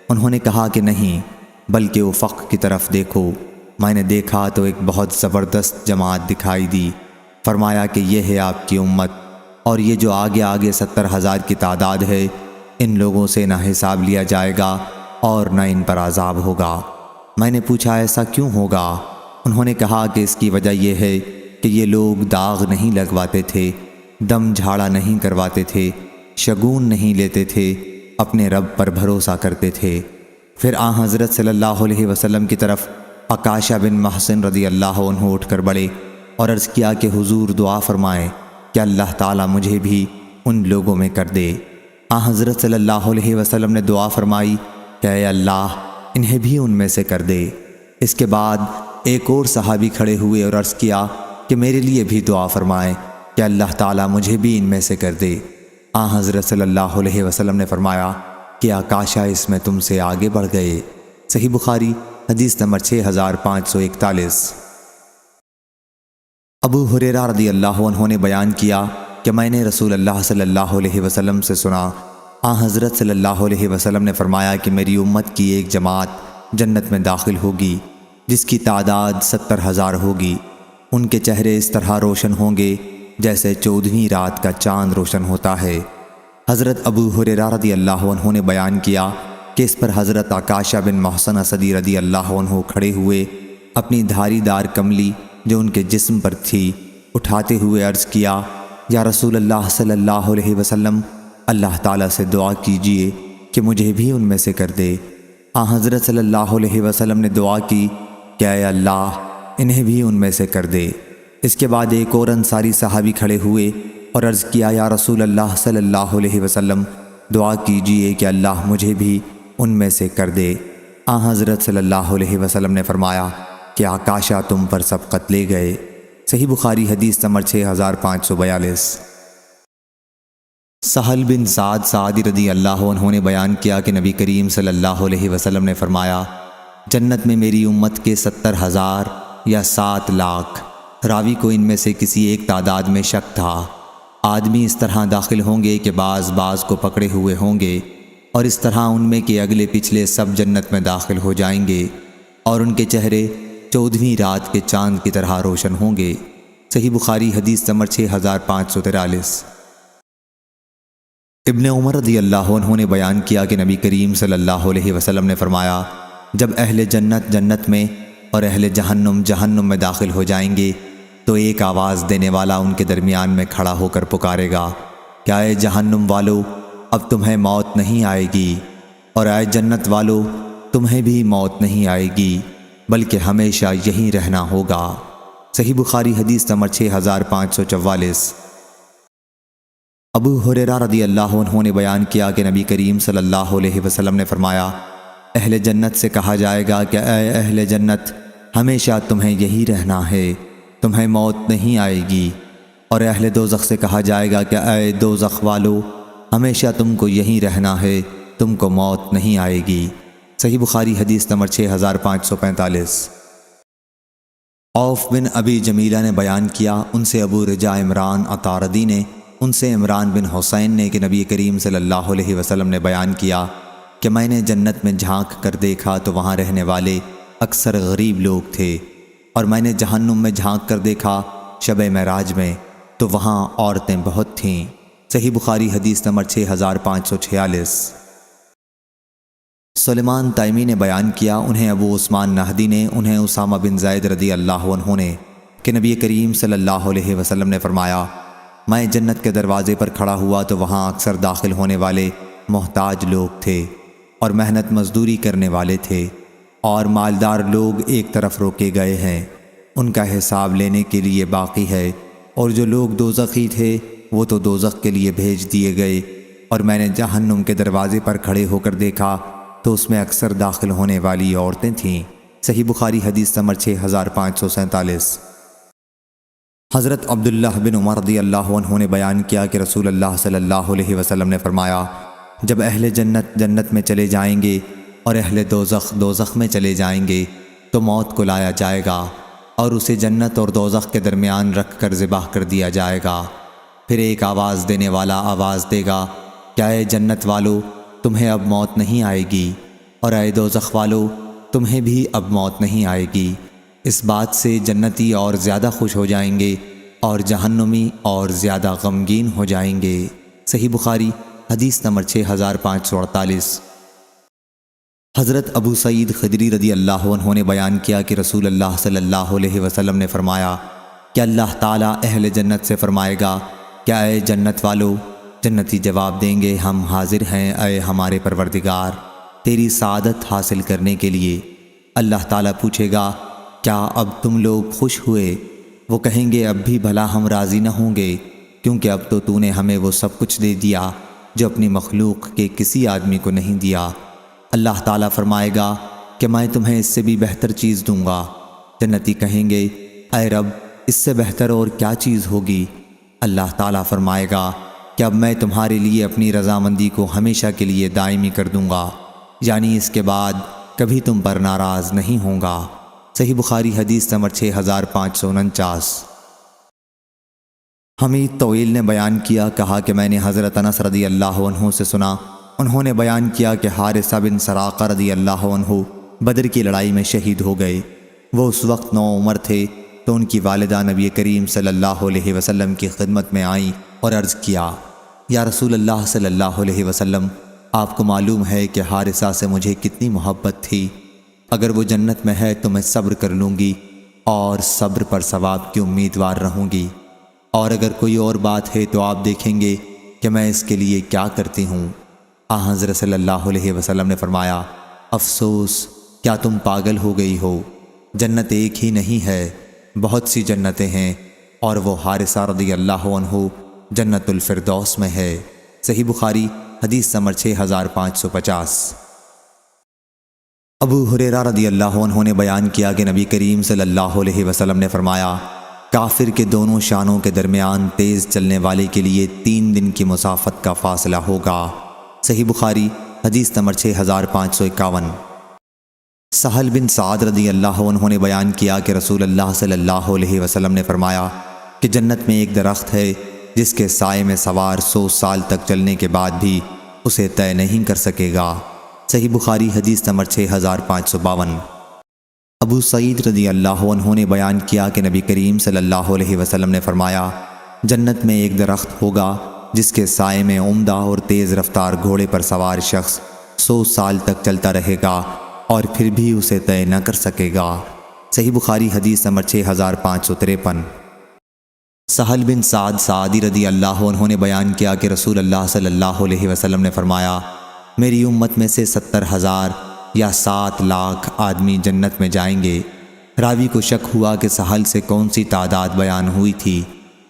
انہوں نے کہا کہ نہیں، بلکہ افق کی طرف دیکھو۔ میں نے دیکھا تو ایک بہت زبردست جماعت دکھائی دی۔ فرمایا کہ یہ ہے آپ کی امت، اور یہ جو آگے آگے 70,000 کی تعداد ہے، ان لوگوں سے نہ حساب لیا جائے گا اور نہ ان پر عذاب ہوگا۔ میں نے پوچھا ایسا کیوں ہوگا؟ انہوں نے کہا کہ اس کی وجہ یہ ہے کہ یہ لوگ داغ نہیں لگواتے تھے، دم جھاڑا نہیں کرواتے تھے، شگون نہیں لیتے تھے، اپنے رب پر بھروسہ کرتے تھے۔ پھر حضرت صلی اللہ علیہ وسلم کی طرف عکاشہ بن محسن رضی اللہ عنہ اٹھ کر بڑھے اور عرض کیا کہ حضور دعا فرمائیں کہ اللہ تعالیٰ مجھے بھی ان لوگوں میں کر دے۔ حضرت صلی اللہ علیہ وسلم نے دعا فرمائی کہ اے اللہ انہیں بھی ان میں سے کر دے۔ اس کے بعد ایک اور صحابی کھڑے ہوئے اور عرض کیا کہ میرے لیے بھی دعا فرمائیں کہ اللہ تعالیٰ مجھے بھی ان میں سے کر دے۔ حضرت صلی اللہ علیہ وسلم نے فرمایا کہ عکاشہ اس میں تم سے آگے بڑھ گئے۔ صحیح بخاری حدیث نمبر 6541۔ ابو ہریرہ رضی اللہ عنہ نے بیان کیا کہ میں نے رسول اللہ صلی اللہ علیہ وسلم سے سنا، حضرت صلی اللہ علیہ وسلم نے فرمایا کہ میری امت کی ایک جماعت جنت میں داخل ہوگی جس کی تعداد 70,000 ہوگی۔ ان کے چہرے اس طرح روشن ہوں گے جیسے 14ویں رات کا چاند روشن ہوتا ہے۔ حضرت ابو ہریرہ رضی اللہ عنہ نے بیان کیا کہ اس پر حضرت عکاشہ بن محسن اسدی رضی اللہ عنہ کھڑے ہوئے، اپنی دھاری دار کملی جو ان کے جسم پر تھی اٹھاتے ہوئے عرض کیا یا رسول اللہ صلی اللہ علیہ وسلم اللہ تعالیٰ سے دعا کیجئے کہ مجھے بھی ان میں سے کر دے۔ حضرت صلی اللہ علیہ وسلم نے دعا کی کہ اے اللہ انہیں بھی ان میں سے کر دے۔ اس کے بعد ایک اور انصاری صحابی کھڑے ہوئے اور عرض کیا یا رسول اللہ صلی اللہ علیہ وسلم دعا کیجئے کہ اللہ مجھے بھی ان میں سے کر دے۔ حضرت صلی اللہ علیہ وسلم نے فرمایا کہ عکاشہ تم پر سبقت لے گئے۔ صحیح بخاری حدیث نمبر 6542۔ سہل بن سعد سعدی رضی اللہ عنہ نے بیان کیا کہ نبی کریم صلی اللہ علیہ وسلم نے فرمایا جنت میں میری امت کے 70,000 یا 7 لاکھ، راوی کو ان میں سے کسی ایک تعداد میں شک تھا، آدمی اس طرح داخل ہوں گے کہ بعض کو پکڑے ہوئے ہوں گے، اور اس طرح ان میں کہ اگلے پچھلے سب جنت میں داخل ہو جائیں گے، اور ان کے چہرے 14ویں رات کے چاند کی طرح روشن ہوں گے۔ صحیح بخاری حدیث نمبر 6543۔ ابن عمر رضی اللہ عنہ نے بیان کیا کہ نبی کریم صلی اللہ علیہ وسلم نے فرمایا جب اہل جنت جنت میں اور اہل جہنم جہنم میں داخل ہو جائیں گے تو ایک آواز دینے والا ان کے درمیان میں کھڑا ہو کر پکارے گا کہ اے جہنم والو اب تمہیں موت نہیں آئے گی، اور اے جنت والو تمہیں بھی موت نہیں آئے گی بلکہ ہمیشہ یہیں رہنا ہوگا۔ صحیح بخاری حدیث نمبر 6544۔ ابو ہریرہ رضی اللہ عنہ نے بیان کیا کہ نبی کریم صلی اللہ علیہ وسلم نے فرمایا اہل جنت سے کہا جائے گا کہ اے اہل جنت ہمیشہ تمہیں یہی رہنا ہے، تمہیں موت نہیں آئے گی، اور اہل دوزخ سے کہا جائے گا کہ اے دوزخ والو ہمیشہ تم کو یہیں رہنا ہے، تم کو موت نہیں آئے گی۔ صحیح بخاری حدیث نمبر 6545۔ عوف بن ابی جمیلہ نے بیان کیا، ان سے ابو رجا عمران عطاردی نے، ان سے عمران بن حسین نے کہ نبی کریم صلی اللہ علیہ وسلم نے بیان کیا کہ میں نے جنت میں جھانک کر دیکھا تو وہاں رہنے والے اکثر غریب لوگ تھے، اور میں نے جہنم میں جھانک کر دیکھا شب معراج میں تو وہاں عورتیں بہت تھیں۔ صحیح بخاری حدیث نمبر 6546۔ سلیمان تیمی نے بیان کیا، انہیں ابو عثمان نہدی نے، انہیں اسامہ بن زید رضی اللہ عنہ نے کہ نبی کریم صلی اللہ علیہ وسلم نے فرمایا، میں جنت کے دروازے پر کھڑا ہوا تو وہاں اکثر داخل ہونے والے محتاج لوگ تھے اور محنت مزدوری کرنے والے تھے، اور مالدار لوگ ایک طرف روکے گئے ہیں، ان کا حساب لینے کے لیے باقی ہے، اور جو لوگ دوزخی تھے وہ تو دوزخ کے لیے بھیج دیے گئے، اور میں نے جہنم کے دروازے پر کھڑے ہو کر دیکھا تو اس میں اکثر داخل ہونے والی عورتیں تھیں۔ صحیح بخاری حدیث نمبر 6547۔ حضرت عبداللہ بن عمر رضی اللہ عنہ نے بیان کیا کہ رسول اللہ صلی اللہ علیہ وسلم نے فرمایا، جب اہل جنت جنت میں چلے جائیں گے اور اہل دوزخ دوزخ میں چلے جائیں گے تو موت کو لایا جائے گا اور اسے جنت اور دوزخ کے درمیان رکھ کر ذبح کر دیا جائے گا۔ پھر ایک آواز دینے والا آواز دے گا، کیا اے جنت والو تمہیں اب موت نہیں آئے گی، اور اے دوزخ والو تمہیں بھی اب موت نہیں آئے گی۔ اس بات سے جنتی اور زیادہ خوش ہو جائیں گے اور جہنمی اور زیادہ غمگین ہو جائیں گے۔ صحیح بخاری حدیث نمبر 6548۔ حضرت ابو سعید خدری رضی اللہ عنہ نے بیان کیا کہ رسول اللہ صلی اللہ علیہ وسلم نے فرمایا کہ اللہ تعالیٰ اہل جنت سے فرمائے گا، کیا اے جنت والو؟ جنتی جواب دیں گے، ہم حاضر ہیں اے ہمارے پروردگار تیری سعادت حاصل کرنے کے لیے۔ اللہ تعالیٰ پوچھے گا، کیا اب تم لوگ خوش ہوئے؟ وہ کہیں گے، اب بھی بھلا ہم راضی نہ ہوں گے، کیونکہ اب تو نے ہمیں وہ سب کچھ دے دیا جو اپنی مخلوق کے کسی آدمی کو نہیں دیا۔ اللہ تعالیٰ فرمائے گا کہ میں تمہیں اس سے بھی بہتر چیز دوں گا۔ جنتی کہیں گے، اے رب اس سے بہتر اور کیا چیز ہوگی؟ اللہ تعالیٰ فرمائے گا کہ اب میں تمہارے لیے اپنی رضامندی کو ہمیشہ کے لیے دائمی کر دوں گا، یعنی اس کے بعد کبھی تم پر ناراض نہیں ہوں گا۔ صحیح بخاری حدیث نمبر 6549۔ حمید طویل نے بیان کیا، کہا کہ میں نے حضرت انس رضی اللہ عنہ سے سنا، انہوں نے بیان کیا کہ حارثہ بن سراقہ رضی اللہ عنہ بدر کی لڑائی میں شہید ہو گئے۔ وہ اس وقت نوعمر تھے تو ان کی والدہ نبی کریم صلی اللہ علیہ وسلم کی خدمت میں آئیں اور عرض کیا، یا رسول اللہ صلی اللہ علیہ وسلم، آپ کو معلوم ہے کہ حارثہ سے مجھے کتنی محبت تھی، اگر وہ جنت میں ہے تو میں صبر کر لوں گی اور صبر پر ثواب کی امیدوار رہوں گی، اور اگر کوئی اور بات ہے تو آپ دیکھیں گے کہ میں اس کے لیے کیا کرتی ہوں۔ حضرت صلی اللہ علیہ وسلم نے فرمایا، افسوس، کیا تم پاگل ہو گئی ہو؟ جنت ایک ہی نہیں ہے، بہت سی جنتیں ہیں، اور وہ حارثہ رضی اللہ عنہ جنت الفردوس میں ہے۔ صحیح بخاری حدیث نمبر 6550۔ ابو ہریرہ رضی اللہ عنہ نے بیان کیا کہ نبی کریم صلی اللہ علیہ وسلم نے فرمایا، کافر کے دونوں شانوں کے درمیان تیز چلنے والے کے لیے 3 دن کی مسافت کا فاصلہ ہوگا۔ صحیح بخاری حدیث نمبر 6551۔ سہل بن سعد رضی اللہ عنہ نے بیان کیا کہ رسول اللہ صلی اللہ علیہ وسلم نے فرمایا کہ جنت میں ایک درخت ہے جس کے سائے میں سوار 100 سال تک چلنے کے بعد بھی اسے طے نہیں کر سکے گا۔ صحیح بخاری حدیث نمبر 6552۔ ابو سعید رضی اللہ عنہ نے بیان کیا کہ نبی کریم صلی اللہ علیہ وسلم نے فرمایا، جنت میں ایک درخت ہوگا جس کے سائے میں عمدہ اور تیز رفتار گھوڑے پر سوار شخص 100 سال تک چلتا رہے گا اور پھر بھی اسے طے نہ کر سکے گا۔ صحیح بخاری حدیث نمبر 6553۔ سہل بن سعد سعدی رضی اللہ عنہ نے بیان کیا کہ رسول اللہ صلی اللہ علیہ وسلم نے فرمایا، میری امت میں سے 70,000 یا 7 لاکھ آدمی جنت میں جائیں گے۔ راوی کو شک ہوا کہ سہل سے کون سی تعداد بیان ہوئی تھی۔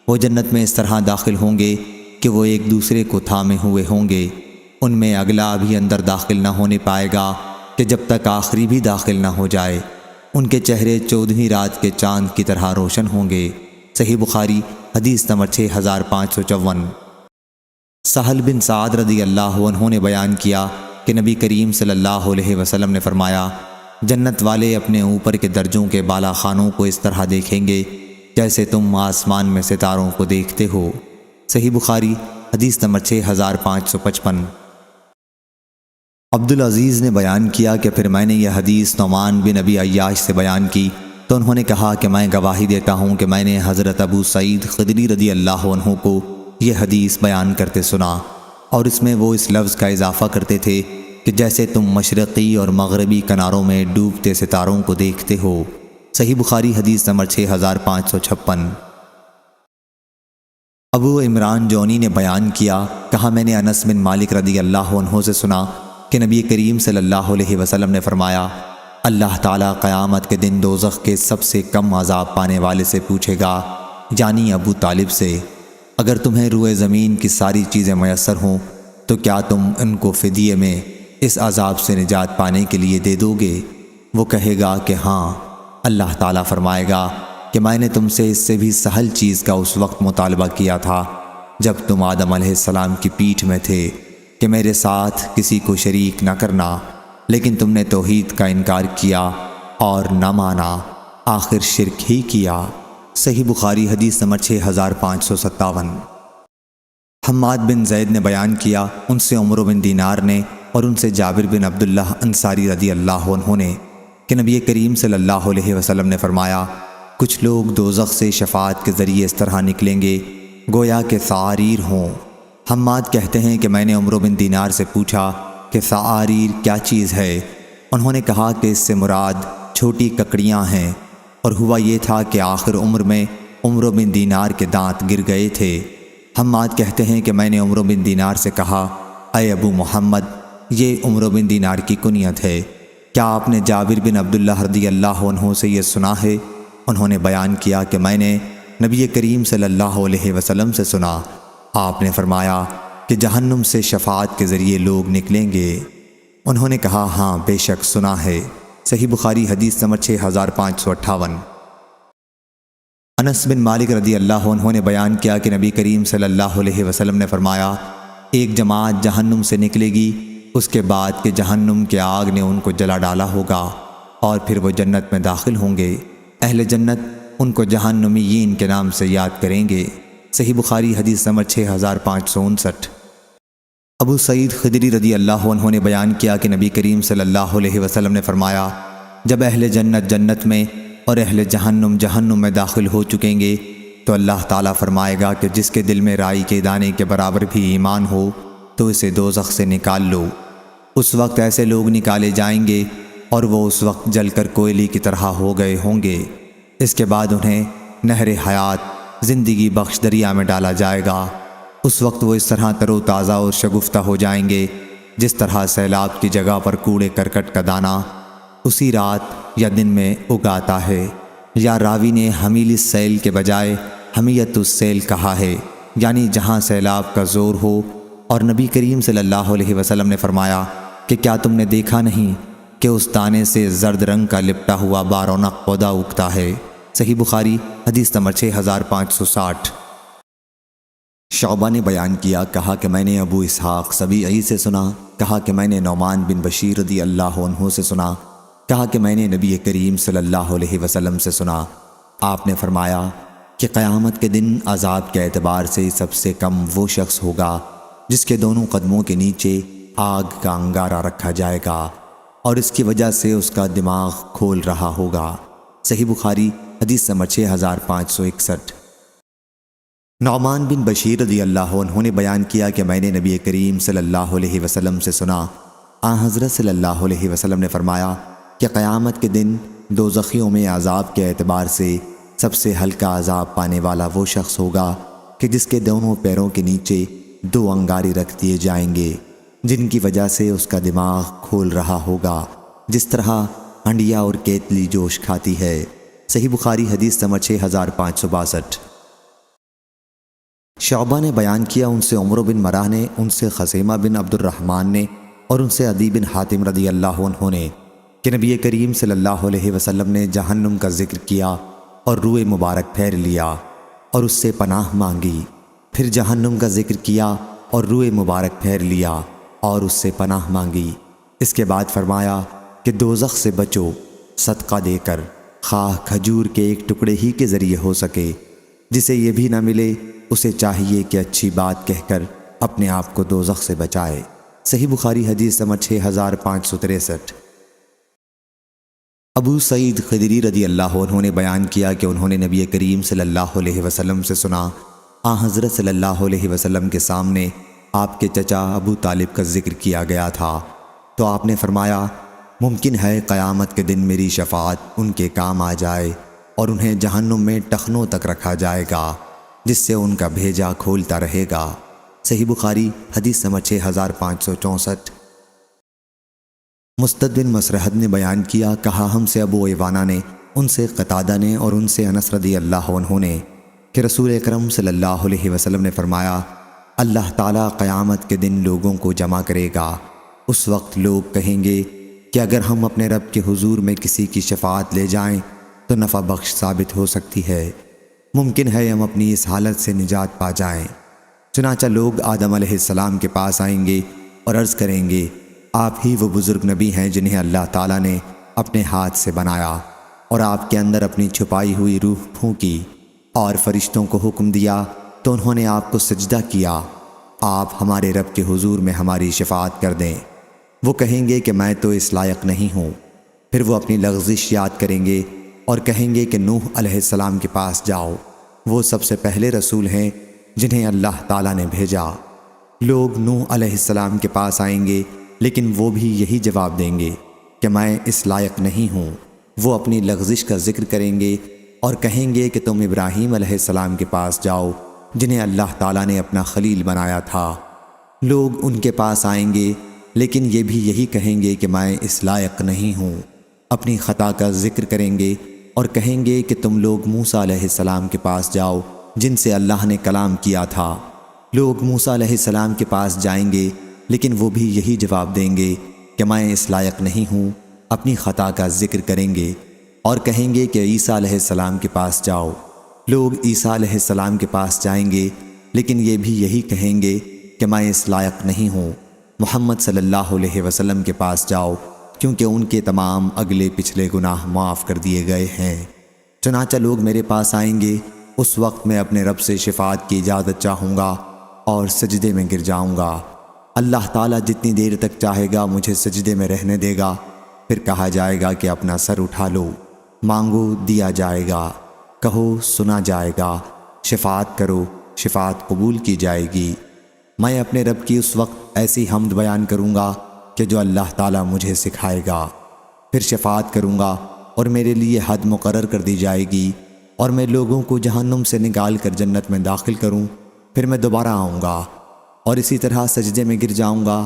وہ جنت میں اس طرح داخل ہوں گے کہ وہ ایک دوسرے کو تھامے ہوئے ہوں گے، ان میں اگلا بھی اندر داخل نہ ہونے پائے گا کہ جب تک آخری بھی داخل نہ ہو جائے۔ ان کے چہرے 14ویں رات کے چاند کی طرح روشن ہوں گے۔ صحیح بخاری حدیث نمبر 6554۔ سہل بن سعد رضی اللہ عنہ نے بیان کیا کہ نبی کریم صلی اللہ علیہ وسلم نے فرمایا، جنت والے اپنے اوپر کے درجوں کے بالا خانوں کو اس طرح دیکھیں گے جیسے تم آسمان میں ستاروں کو دیکھتے ہو۔ صحیح بخاری حدیث نمبر 6555۔ عبدالعزیز نے بیان کیا کہ پھر میں نے یہ حدیث نعمان بن ابی عیاش سے بیان کی تو انہوں نے کہا کہ میں گواہی دیتا ہوں کہ میں نے حضرت ابو سعید خدری رضی اللہ عنہ کو یہ حدیث بیان کرتے سنا، اور اس میں وہ اس لفظ کا اضافہ کرتے تھے کہ جیسے تم مشرقی اور مغربی کناروں میں ڈوبتے ستاروں کو دیکھتے ہو۔ صحیح بخاری حدیث نمبر 6556۔ ابو عمران جونی نے بیان کیا، کہا میں نے انس بن مالک رضی اللہ عنہ سے سنا کہ نبی کریم صلی اللہ علیہ وسلم نے فرمایا، اللہ تعالیٰ قیامت کے دن دوزخ کے سب سے کم عذاب پانے والے سے پوچھے گا، یعنی ابو طالب سے، اگر تمہیں روئے زمین کی ساری چیزیں میسر ہوں تو کیا تم ان کو فدیے میں اس عذاب سے نجات پانے کے لیے دے دو گے؟ وہ کہے گا کہ ہاں۔ اللہ تعالیٰ فرمائے گا کہ میں نے تم سے اس سے بھی سہل چیز کا اس وقت مطالبہ کیا تھا جب تم آدم علیہ السلام کی پیٹھ میں تھے کہ میرے ساتھ کسی کو شریک نہ کرنا، لیکن تم نے توحید کا انکار کیا اور نہ مانا، آخر شرک ہی کیا۔ صحیح بخاری حدیث نمبر 6557۔ حماد بن زید نے بیان کیا، ان سے عمر بن دینار نے اور ان سے جابر بن عبداللہ انصاری رضی اللہ عنہ نے کہ نبی کریم صلی اللہ علیہ وسلم نے فرمایا، کچھ لوگ دوزخ سے شفاعت کے ذریعے اس طرح نکلیں گے گویا کہ ثعاریر ہوں۔ حماد کہتے ہیں کہ میں نے عمر بن دینار سے پوچھا کہ ثعاریر کیا چیز ہے؟ انہوں نے کہا کہ اس سے مراد چھوٹی ککڑیاں ہیں، اور ہوا یہ تھا کہ آخر عمر میں عمر بن دینار کے دانت گر گئے تھے۔ حماد کہتے ہیں کہ میں نے عمر بن دینار سے کہا، اے ابو محمد، یہ عمر بن دینار کی کنیت ہے، کیا آپ نے جابر بن عبداللہ رضی اللہ عنہ سے یہ سنا ہے؟ انہوں نے بیان کیا کہ میں نے نبی کریم صلی اللہ علیہ وسلم سے سنا، آپ نے فرمایا کہ جہنم سے شفاعت کے ذریعے لوگ نکلیں گے۔ انہوں نے کہا ہاں بے شک سنا ہے۔ صحیح بخاری حدیث نمبر 6558۔ انس بن مالک رضی اللہ عنہ نے بیان کیا کہ نبی کریم صلی اللہ علیہ وسلم نے فرمایا، ایک جماعت جہنم سے نکلے گی، اس کے بعد کہ جہنم کے آگ نے ان کو جلا ڈالا ہوگا، اور پھر وہ جنت میں داخل ہوں گے۔ اہل جنت ان کو جہنمیین کے نام سے یاد کریں گے۔ صحیح بخاری حدیث نمبر 6559۔ ابو سعید خدری رضی اللہ عنہ نے بیان کیا کہ نبی کریم صلی اللہ علیہ وسلم نے فرمایا، جب اہل جنت جنت میں اور اہل جہنم جہنم میں داخل ہو چکیں گے تو اللہ تعالیٰ فرمائے گا کہ جس کے دل میں رائی کے دانے کے برابر بھی ایمان ہو تو اسے دوزخ سے نکال لو۔ اس وقت ایسے لوگ نکالے جائیں گے اور وہ اس وقت جل کر کوئلے کی طرح ہو گئے ہوں گے۔ اس کے بعد انہیں نہر حیات زندگی بخش دریا میں ڈالا جائے گا۔ اس وقت وہ اس طرح تر و تازہ اور شگفتہ ہو جائیں گے جس طرح سیلاب کی جگہ پر کوڑے کرکٹ کا دانہ اسی رات یا دن میں اگاتا ہے۔ یا راوی نے حمیل السیل کے بجائے حمیت السیل کہا ہے، یعنی جہاں سیلاب کا زور ہو۔ اور نبی کریم صلی اللہ علیہ وسلم نے فرمایا کہ کیا تم نے دیکھا نہیں کہ اس دانے سے زرد رنگ کا لپٹا ہوا بارونق پودا اگتا ہے؟ صحیح بخاری حدیث نمبر 6560۔ شعبہ نے بیان کیا، کہا کہ میں نے ابو اسحاق سبیعی سے سنا، کہا کہ میں نے نعمان بن بشیر رضی اللہ عنہ سے سنا، کہا کہ میں نے نبی کریم صلی اللہ علیہ وسلم سے سنا، آپ نے فرمایا کہ قیامت کے دن عذاب کے اعتبار سے سب سے کم وہ شخص ہوگا جس کے دونوں قدموں کے نیچے آگ کا انگارہ رکھا جائے گا اور اس کی وجہ سے اس کا دماغ کھول رہا ہوگا۔ صحیح بخاری حدیث نمبر 6561۔ نعمان بن بشیر رضی اللہ عنہ نے بیان کیا کہ میں نے نبی کریم صلی اللہ علیہ وسلم سے سنا، حضرت صلی اللہ علیہ وسلم نے فرمایا کہ قیامت کے دن دوزخیوں میں عذاب کے اعتبار سے سب سے ہلکا عذاب پانے والا وہ شخص ہوگا کہ جس کے دونوں پیروں کے نیچے 2 انگارے رکھ دیے جائیں گے جن کی وجہ سے اس کا دماغ کھول رہا ہوگا، جس طرح ہنڈیا اور کیتلی جوش کھاتی ہے۔ صحیح بخاری حدیث نمبر 6562۔ شعبہ نے بیان کیا، ان سے عمر بن مرہ نے، ان سے خسیمہ بن عبد الرحمن نے اور ان سے عدی بن حاتم رضی اللہ عنہ نے کہ نبی کریم صلی اللہ علیہ وسلم نے جہنم کا ذکر کیا اور روئے مبارک پھیر لیا اور اس سے پناہ مانگی، پھر جہنم کا ذکر کیا اور روئے مبارک پھیر لیا اور اس سے پناہ مانگی۔ اس کے بعد فرمایا کہ دوزخ سے بچو صدقہ دے کر، خواہ کھجور کے ایک ٹکڑے ہی کے ذریعے ہو سکے۔ جسے یہ بھی نہ ملے اسے چاہیے کہ اچھی بات کہہ کر اپنے آپ کو دوزخ سے بچائے۔ صحیح بخاری حدیث نمبر 6563۔ ابو سعید خدری رضی اللہ عنہ نے بیان کیا کہ انہوں نے نبی کریم صلی اللہ علیہ وسلم سے سنا، حضرت صلی اللہ علیہ وسلم کے سامنے آپ کے چچا ابو طالب کا ذکر کیا گیا تھا، تو آپ نے فرمایا، ممکن ہے قیامت کے دن میری شفاعت ان کے کام آ جائے اور انہیں جہنم میں ٹخنوں تک رکھا جائے گا، جس سے ان کا بھیجا کھولتا رہے گا۔ صحیح بخاری حدیث نمبر 6564۔ مسدد بن مسرحد نے بیان کیا، کہا ہم سے ابو ایوانہ نے، ان سے قتادہ نے اور ان سے انس رضی اللہ عنہ نے کہ رسول اکرم صلی اللہ علیہ وسلم نے فرمایا، اللہ تعالیٰ قیامت کے دن لوگوں کو جمع کرے گا۔ اس وقت لوگ کہیں گے کہ اگر ہم اپنے رب کے حضور میں کسی کی شفاعت لے جائیں تو نفع بخش ثابت ہو سکتی ہے، ممکن ہے ہم اپنی اس حالت سے نجات پا جائیں۔ چنانچہ لوگ آدم علیہ السلام کے پاس آئیں گے اور عرض کریں گے، آپ ہی وہ بزرگ نبی ہیں جنہیں اللہ تعالیٰ نے اپنے ہاتھ سے بنایا اور آپ کے اندر اپنی چھپائی ہوئی روح پھونکی اور فرشتوں کو حکم دیا تو انہوں نے آپ کو سجدہ کیا، آپ ہمارے رب کے حضور میں ہماری شفاعت کر دیں۔ وہ کہیں گے کہ میں تو اس لائق نہیں ہوں۔ پھر وہ اپنی لغزش یاد کریں گے اور کہیں گے کہ نوح علیہ السلام کے پاس جاؤ، وہ سب سے پہلے رسول ہیں جنہیں اللہ تعالیٰ نے بھیجا۔ لوگ نوح علیہ السلام کے پاس آئیں گے لیکن وہ بھی یہی جواب دیں گے کہ میں اس لائق نہیں ہوں۔ وہ اپنی لغزش کا ذکر کریں گے اور کہیں گے کہ تم ابراہیم علیہ السلام کے پاس جاؤ جنہیں اللہ تعالیٰ نے اپنا خلیل بنایا تھا۔ لوگ ان کے پاس آئیں گے لیکن یہ بھی یہی کہیں گے کہ میں اس لائق نہیں ہوں۔ اپنی خطا کا ذکر کریں گے اور کہیں گے کہ تم لوگ موسیٰ علیہ السلام کے پاس جاؤ جن سے اللہ نے کلام کیا تھا۔ لوگ موسیٰ علیہ السلام کے پاس جائیں گے لیکن وہ بھی یہی جواب دیں گے کہ میں اس لائق نہیں ہوں۔ اپنی خطا کا ذکر کریں گے اور کہیں گے کہ عیسیٰ علیہ السلام کے پاس جاؤ۔ لوگ عیسیٰ علیہ السلام کے پاس جائیں گے لیکن یہ بھی یہی کہیں گے کہ میں اس لائق نہیں ہوں۔ محمد صلی اللہ علیہ وسلم کے پاس جاؤ کیونکہ ان کے تمام اگلے پچھلے گناہ معاف کر دیے گئے ہیں۔ چنانچہ لوگ میرے پاس آئیں گے، اس وقت میں اپنے رب سے شفاعت کی اجازت چاہوں گا اور سجدے میں گر جاؤں گا۔ اللہ تعالیٰ جتنی دیر تک چاہے گا مجھے سجدے میں رہنے دے گا۔ پھر کہا جائے گا کہ اپنا سر اٹھا لو، مانگو دیا جائے گا، کہو سنا جائے گا، شفاعت کرو شفاعت قبول کی جائے گی۔ میں اپنے رب کی اس وقت ایسی حمد بیان کروں گا کہ جو اللہ تعالیٰ مجھے سکھائے گا۔ پھر شفاعت کروں گا اور میرے لیے حد مقرر کر دی جائے گی اور میں لوگوں کو جہنم سے نکال کر جنت میں داخل کروں۔ پھر میں دوبارہ آؤں گا اور اسی طرح سجدے میں گر جاؤں گا۔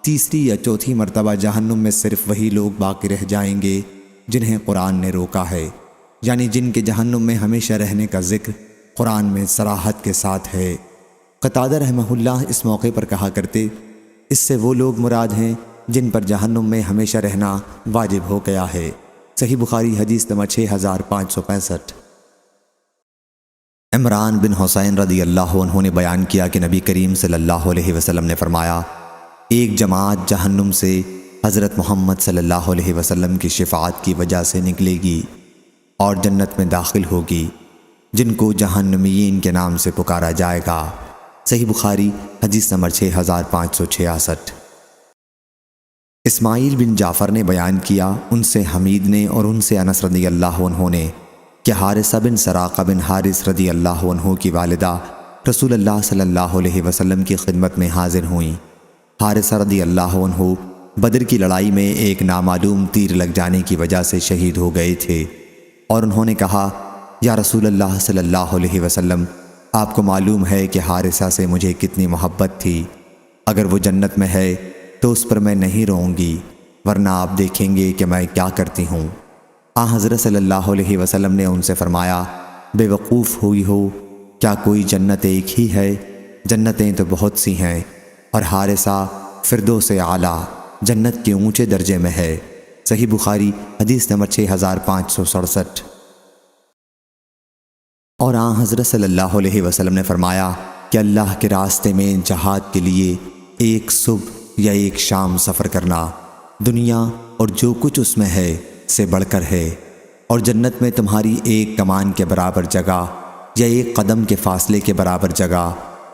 تیسری یا چوتھی مرتبہ جہنم میں صرف وہی لوگ باقی رہ جائیں گے جنہیں قرآن نے روکا ہے، یعنی جن کے جہنم میں ہمیشہ رہنے کا ذکر قرآن میں صراحت کے ساتھ ہے۔ قتادہ رحمہ اللہ اس موقع پر کہا کرتے، اس سے وہ لوگ مراد ہیں جن پر جہنم میں ہمیشہ رہنا واجب ہو گیا ہے۔ صحیح بخاری حدیث نمبر 6565۔ عمران بن حسین رضی اللہ عنہ نے بیان کیا کہ نبی کریم صلی اللہ علیہ وسلم نے فرمایا، ایک جماعت جہنم سے حضرت محمد صلی اللہ علیہ وسلم کی شفاعت کی وجہ سے نکلے گی اور جنت میں داخل ہوگی، جن کو جہنمیین کے نام سے پکارا جائے گا۔ صحیح بخاری حدیث نمبر 6566۔ اسماعیل بن جعفر نے بیان کیا، ان سے حمید نے اور ان سے انس رضی اللہ عنہ نے کہ حارثہ بن سراقہ بن حارث رضی اللہ عنہ کی والدہ رسول اللہ صلی اللہ علیہ وسلم کی خدمت میں حاضر ہوئیں۔ حارثہ رضی اللہ عنہ بدر کی لڑائی میں ایک نامعلوم تیر لگ جانے کی وجہ سے شہید ہو گئے تھے، اور انہوں نے کہا، یا رسول اللہ صلی اللہ علیہ وسلم، آپ کو معلوم ہے کہ حارثہ سے مجھے کتنی محبت تھی، اگر وہ جنت میں ہے تو اس پر میں نہیں رہوں گی، ورنہ آپ دیکھیں گے کہ میں کیا کرتی ہوں۔ حضرت صلی اللہ علیہ وسلم نے ان سے فرمایا، بے وقوف ہوئی ہو، کیا کوئی جنت ایک ہی ہے؟ جنتیں تو بہت سی ہیں، اور حارثہ فردوس اعلیٰ جنت کے اونچے درجے میں ہے۔ صحیح بخاری حدیث نمبر 6567۔ اور حضرت صلی اللہ علیہ وسلم نے فرمایا کہ اللہ کے راستے میں جہاد کے لیے ایک صبح یا ایک شام سفر کرنا دنیا اور جو کچھ اس میں ہے سے بڑھ کر ہے، اور جنت میں تمہاری ایک کمان کے برابر جگہ یا ایک قدم کے فاصلے کے برابر جگہ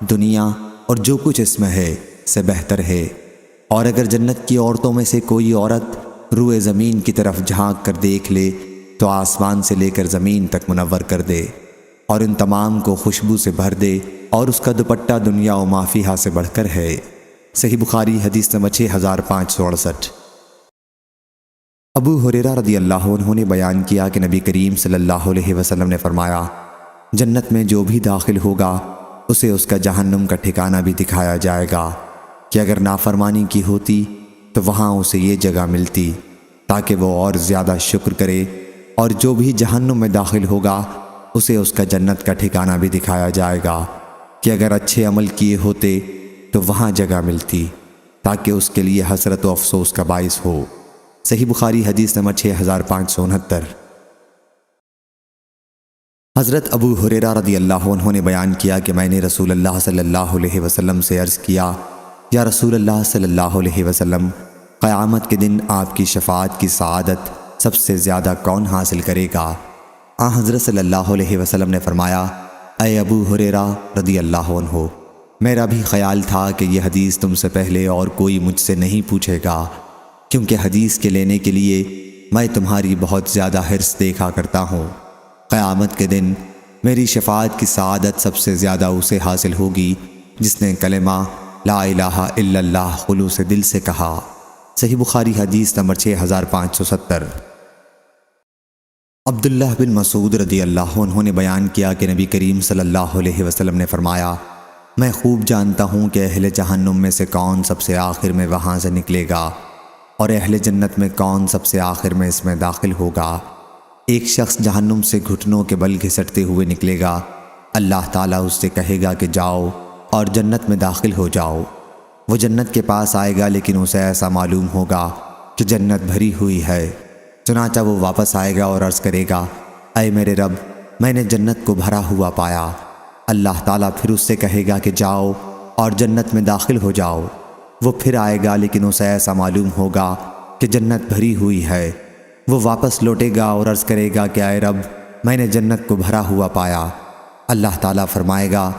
دنیا اور جو کچھ اس میں ہے سے بہتر ہے۔ اور اگر جنت کی عورتوں میں سے کوئی عورت روئے زمین کی طرف جھانک کر دیکھ لے تو آسمان سے لے کر زمین تک منور کر دے اور ان تمام کو خوشبو سے بھر دے، اور اس کا دوپٹہ دنیا و ما فیہا سے بڑھ کر ہے۔ صحیح بخاری حدیث نمبر 6568۔ ابو ہریرہ رضی اللہ عنہ نے بیان کیا کہ نبی کریم صلی اللہ علیہ وسلم نے فرمایا، جنت میں جو بھی داخل ہوگا اسے اس کا جہنم کا ٹھکانہ بھی دکھایا جائے گا کہ اگر نافرمانی کی ہوتی تو وہاں اسے یہ جگہ ملتی تاکہ وہ اور زیادہ شکر کرے، اور جو بھی جہنم میں داخل ہوگا اسے اس کا جنت کا ٹھکانہ بھی دکھایا جائے گا کہ اگر اچھے عمل کیے ہوتے تو وہاں جگہ ملتی تاکہ اس کے لیے حسرت و افسوس کا باعث ہو۔ صحیح بخاری حدیث نمبر 6569۔ حضرت ابو ہریرہ رضی اللہ عنہ نے بیان کیا کہ میں نے رسول اللہ صلی اللہ علیہ وسلم سے عرض کیا، یا رسول اللہ صلی اللہ علیہ وسلم، قیامت کے دن آپ کی شفاعت کی سعادت سب سے زیادہ کون حاصل کرے گا؟ حضرت صلی اللہ علیہ وسلم نے فرمایا، اے ابو ہریرہ رضی اللہ عنہ، میرا بھی خیال تھا کہ یہ حدیث تم سے پہلے اور کوئی مجھ سے نہیں پوچھے گا، کیونکہ حدیث کے لینے کے لیے میں تمہاری بہت زیادہ حرص دیکھا کرتا ہوں۔ قیامت کے دن میری شفاعت کی سعادت سب سے زیادہ اسے حاصل ہوگی جس نے کلمہ لا الہ الا اللہ خلوص دل سے کہا۔ صحیح بخاری حدیث نمبر 6570۔ عبداللہ بن مسعود رضی اللہ عنہ نے بیان کیا کہ نبی کریم صلی اللہ علیہ وسلم نے فرمایا، میں خوب جانتا ہوں کہ اہل جہنم میں سے کون سب سے آخر میں وہاں سے نکلے گا اور اہل جنت میں کون سب سے آخر میں اس میں داخل ہوگا۔ ایک شخص جہنم سے گھٹنوں کے بل گھسٹتے ہوئے نکلے گا، اللہ تعالیٰ اس سے کہے گا کہ جاؤ اور جنت میں داخل ہو جاؤ۔ وہ جنت کے پاس آئے گا لیکن اسے ایسا معلوم ہوگا کہ جنت بھری ہوئی ہے، چنانچہ وہ واپس آئے گا اور عرض کرے گا، اے میرے رب، میں نے جنت کو بھرا ہوا پایا۔ اللہ تعالیٰ پھر اس سے کہے گا کہ جاؤ اور جنت میں داخل ہو جاؤ۔ وہ پھر آئے گا لیکن اسے ایسا معلوم ہوگا کہ جنت بھری ہوئی ہے۔ وہ واپس لوٹے گا اور عرض کرے گا کہ اے رب، میں نے جنت کو بھرا ہوا پایا۔ اللہ تعالیٰ فرمائے گا،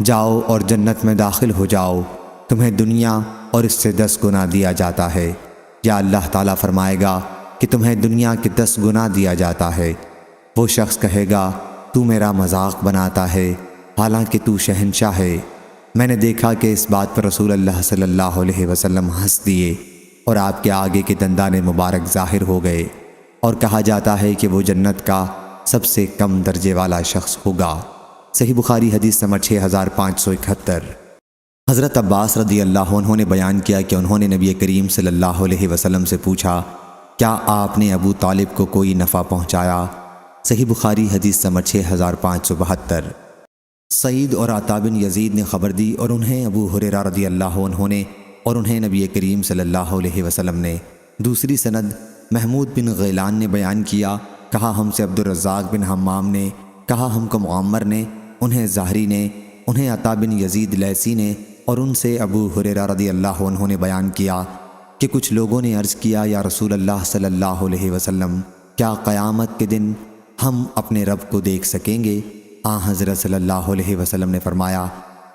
جاؤ اور جنت میں داخل ہو جاؤ، تمہیں دنیا اور اس سے 10 گنا دیا جاتا ہے۔ یا اللہ تعالیٰ فرمائے گا کہ تمہیں دنیا کے 10 گنا دیا جاتا ہے۔ وہ شخص کہے گا، تو میرا مذاق بناتا ہے، حالانکہ تو شہنشاہ ہے۔ میں نے دیکھا کہ اس بات پر رسول اللہ صلی اللہ علیہ وسلم ہنس دیے اور آپ کے آگے کے دندان مبارک ظاہر ہو گئے، اور کہا جاتا ہے کہ وہ جنت کا سب سے کم درجے والا شخص ہوگا۔ صحیح بخاری حدیث نمبر 6571۔ حضرت عباس رضی اللہ عنہ نے بیان کیا کہ انہوں نے نبی کریم صلی اللہ علیہ وسلم سے پوچھا، کیا آپ نے ابو طالب کو کوئی نفع پہنچایا؟ صحیح بخاری حدیث نمبر 6572۔ سعید اور عطا بن یزید نے خبر دی اور انہیں ابو ہریرہ رضی اللہ عنہ نے اور انہیں نبی کریم صلی اللہ علیہ وسلم نے۔ دوسری سند محمود بن غیلان نے بیان کیا، کہا ہم سے عبد الرزاق بن حمام نے، کہا ہم کو معمر نے، انہیں زہری نے، انہیں عطا بن یزید لیثی نے، اور ان سے ابو ہریرہ رضی اللہ عنہ نے بیان کیا کہ کچھ لوگوں نے عرض کیا، یا رسول اللہ صلی اللہ علیہ وسلم، کیا قیامت کے دن ہم اپنے رب کو دیکھ سکیں گے؟ حضرت صلی اللہ علیہ وسلم نے فرمایا،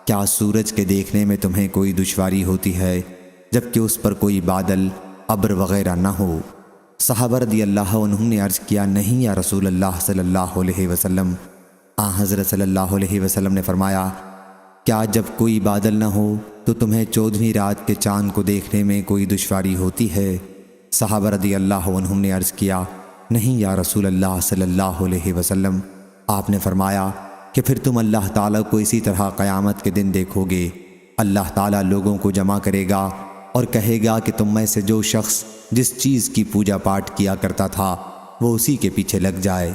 کیا سورج کے دیکھنے میں تمہیں کوئی دشواری ہوتی ہے جبکہ اس پر کوئی بادل، ابر وغیرہ نہ ہو؟ صحابہ رضی اللہ عنہم نے عرض کیا، نہیں یا رسول اللہ صلی اللہ علیہ وسلم۔ حضرت صلی اللہ علیہ وسلم نے فرمایا، کیا جب کوئی بادل نہ ہو تو تمہیں 14ویں رات کے چاند کو دیکھنے میں کوئی دشواری ہوتی ہے؟ صحابہ رضی اللہ عنہم نے عرض کیا، نہیں یا رسول اللہ صلی اللہ علیہ وسلم۔ آپ نے فرمایا کہ پھر تم اللہ تعالیٰ کو اسی طرح قیامت کے دن دیکھو گے۔ اللہ تعالیٰ لوگوں کو جمع کرے گا اور کہے گا کہ تم میں سے جو شخص جس چیز کی پوجا پاٹ کیا کرتا تھا وہ اسی کے پیچھے لگ جائے۔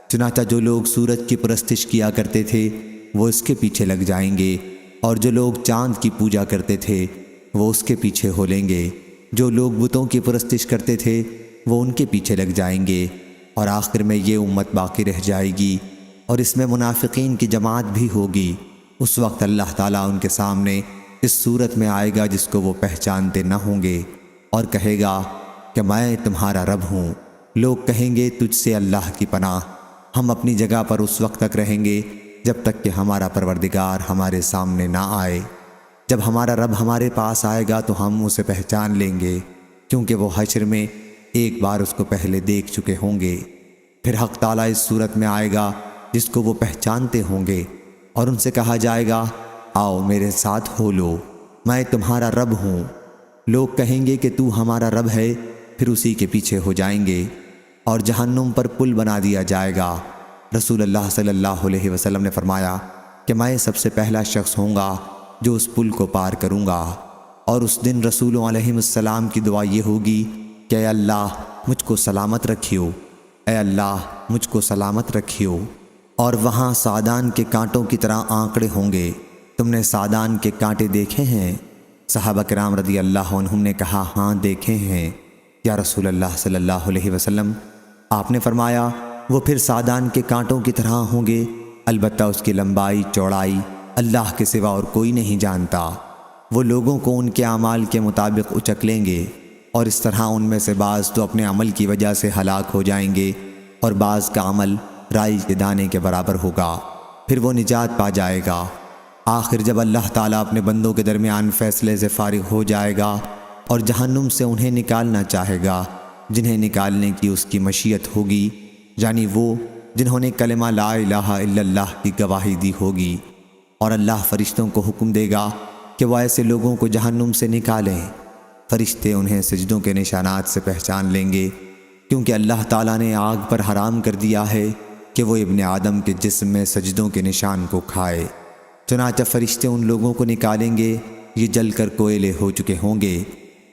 چنانچہ جو لوگ سورج کی پرستش کیا کرتے تھے وہ اس کے پیچھے لگ جائیں گے، اور جو لوگ چاند کی پوجا کرتے تھے وہ اس کے پیچھے ہو لیں گے، جو لوگ بتوں کی پرستش کرتے تھے وہ ان کے پیچھے لگ جائیں گے، اور آخر میں یہ امت باقی رہ جائے گی اور اس میں منافقین کی جماعت بھی ہوگی۔ اس وقت اللہ تعالیٰ ان کے سامنے اس صورت میں آئے گا جس کو وہ پہچانتے نہ ہوں گے، اور کہے گا، کہ میں تمہارا رب ہوں۔ لوگ کہیں گے تجھ سے اللہ کی پناہ، ہم اپنی جگہ پر اس وقت تک رہیں گے جب تک کہ ہمارا پروردگار ہمارے سامنے نہ آئے۔ جب ہمارا رب ہمارے پاس آئے گا تو ہم اسے پہچان لیں گے، کیونکہ وہ حشر میں ایک بار اس کو پہلے دیکھ چکے ہوں گے۔ پھر حق تعالیٰ اس صورت میں آئے گا جس کو وہ پہچانتے ہوں گے، اور ان سے کہا جائے گا آؤ میرے ساتھ ہو لو، میں تمہارا رب ہوں۔ لوگ کہیں گے کہ تو ہمارا رب ہے، پھر اسی کے پیچھے ہو جائیں گے اور جہنم پر پل بنا دیا جائے گا۔ رسول اللہ صلی اللہ علیہ وسلم نے فرمایا کہ میں سب سے پہلا شخص ہوں گا جو اس پل کو پار کروں گا، اور اس دن رسولوں علیہ السلام کی دعا یہ ہوگی کہ اے اللہ مجھ کو سلامت رکھیو، اے اللہ مجھ کو سلامت رکھیو۔ اور وہاں سعدان کے کانٹوں کی طرح آنکڑے ہوں گے۔ تم نے سعدان کے کانٹے دیکھے ہیں؟ صحابہ کرام رضی اللہ عنہم نے کہا ہاں دیکھے ہیں یا رسول اللہ صلی اللہ علیہ وسلم۔ آپ نے فرمایا وہ پھر سعدان کے کانٹوں کی طرح ہوں گے، البتہ اس کی لمبائی چوڑائی اللہ کے سوا اور کوئی نہیں جانتا۔ وہ لوگوں کو ان کے اعمال کے مطابق اچک لیں گے، اور اس طرح ان میں سے بعض تو اپنے عمل کی وجہ سے ہلاک ہو جائیں گے، اور بعض کا عمل رائی کے دانے کے برابر ہوگا، پھر وہ نجات پا جائے گا۔ آخر جب اللہ تعالیٰ اپنے بندوں کے درمیان فیصلے سے فارغ ہو جائے گا اور جہنم سے انہیں نکالنا چاہے گا جنہیں نکالنے کی اس کی مشیت ہوگی، یعنی وہ جنہوں نے کلمہ لا الہ الا اللہ کی گواہی دی ہوگی، اور اللہ فرشتوں کو حکم دے گا کہ وہ ایسے لوگوں کو جہنم سے نکالیں۔ فرشتے انہیں سجدوں کے نشانات سے پہچان لیں گے، کیونکہ اللہ تعالیٰ نے آگ پر حرام کر دیا ہے کہ وہ ابن آدم کے جسم میں سجدوں کے نشان کو کھائے۔ چنانچہ فرشتے ان لوگوں کو نکالیں گے، یہ جل کر کوئلے ہو چکے ہوں گے،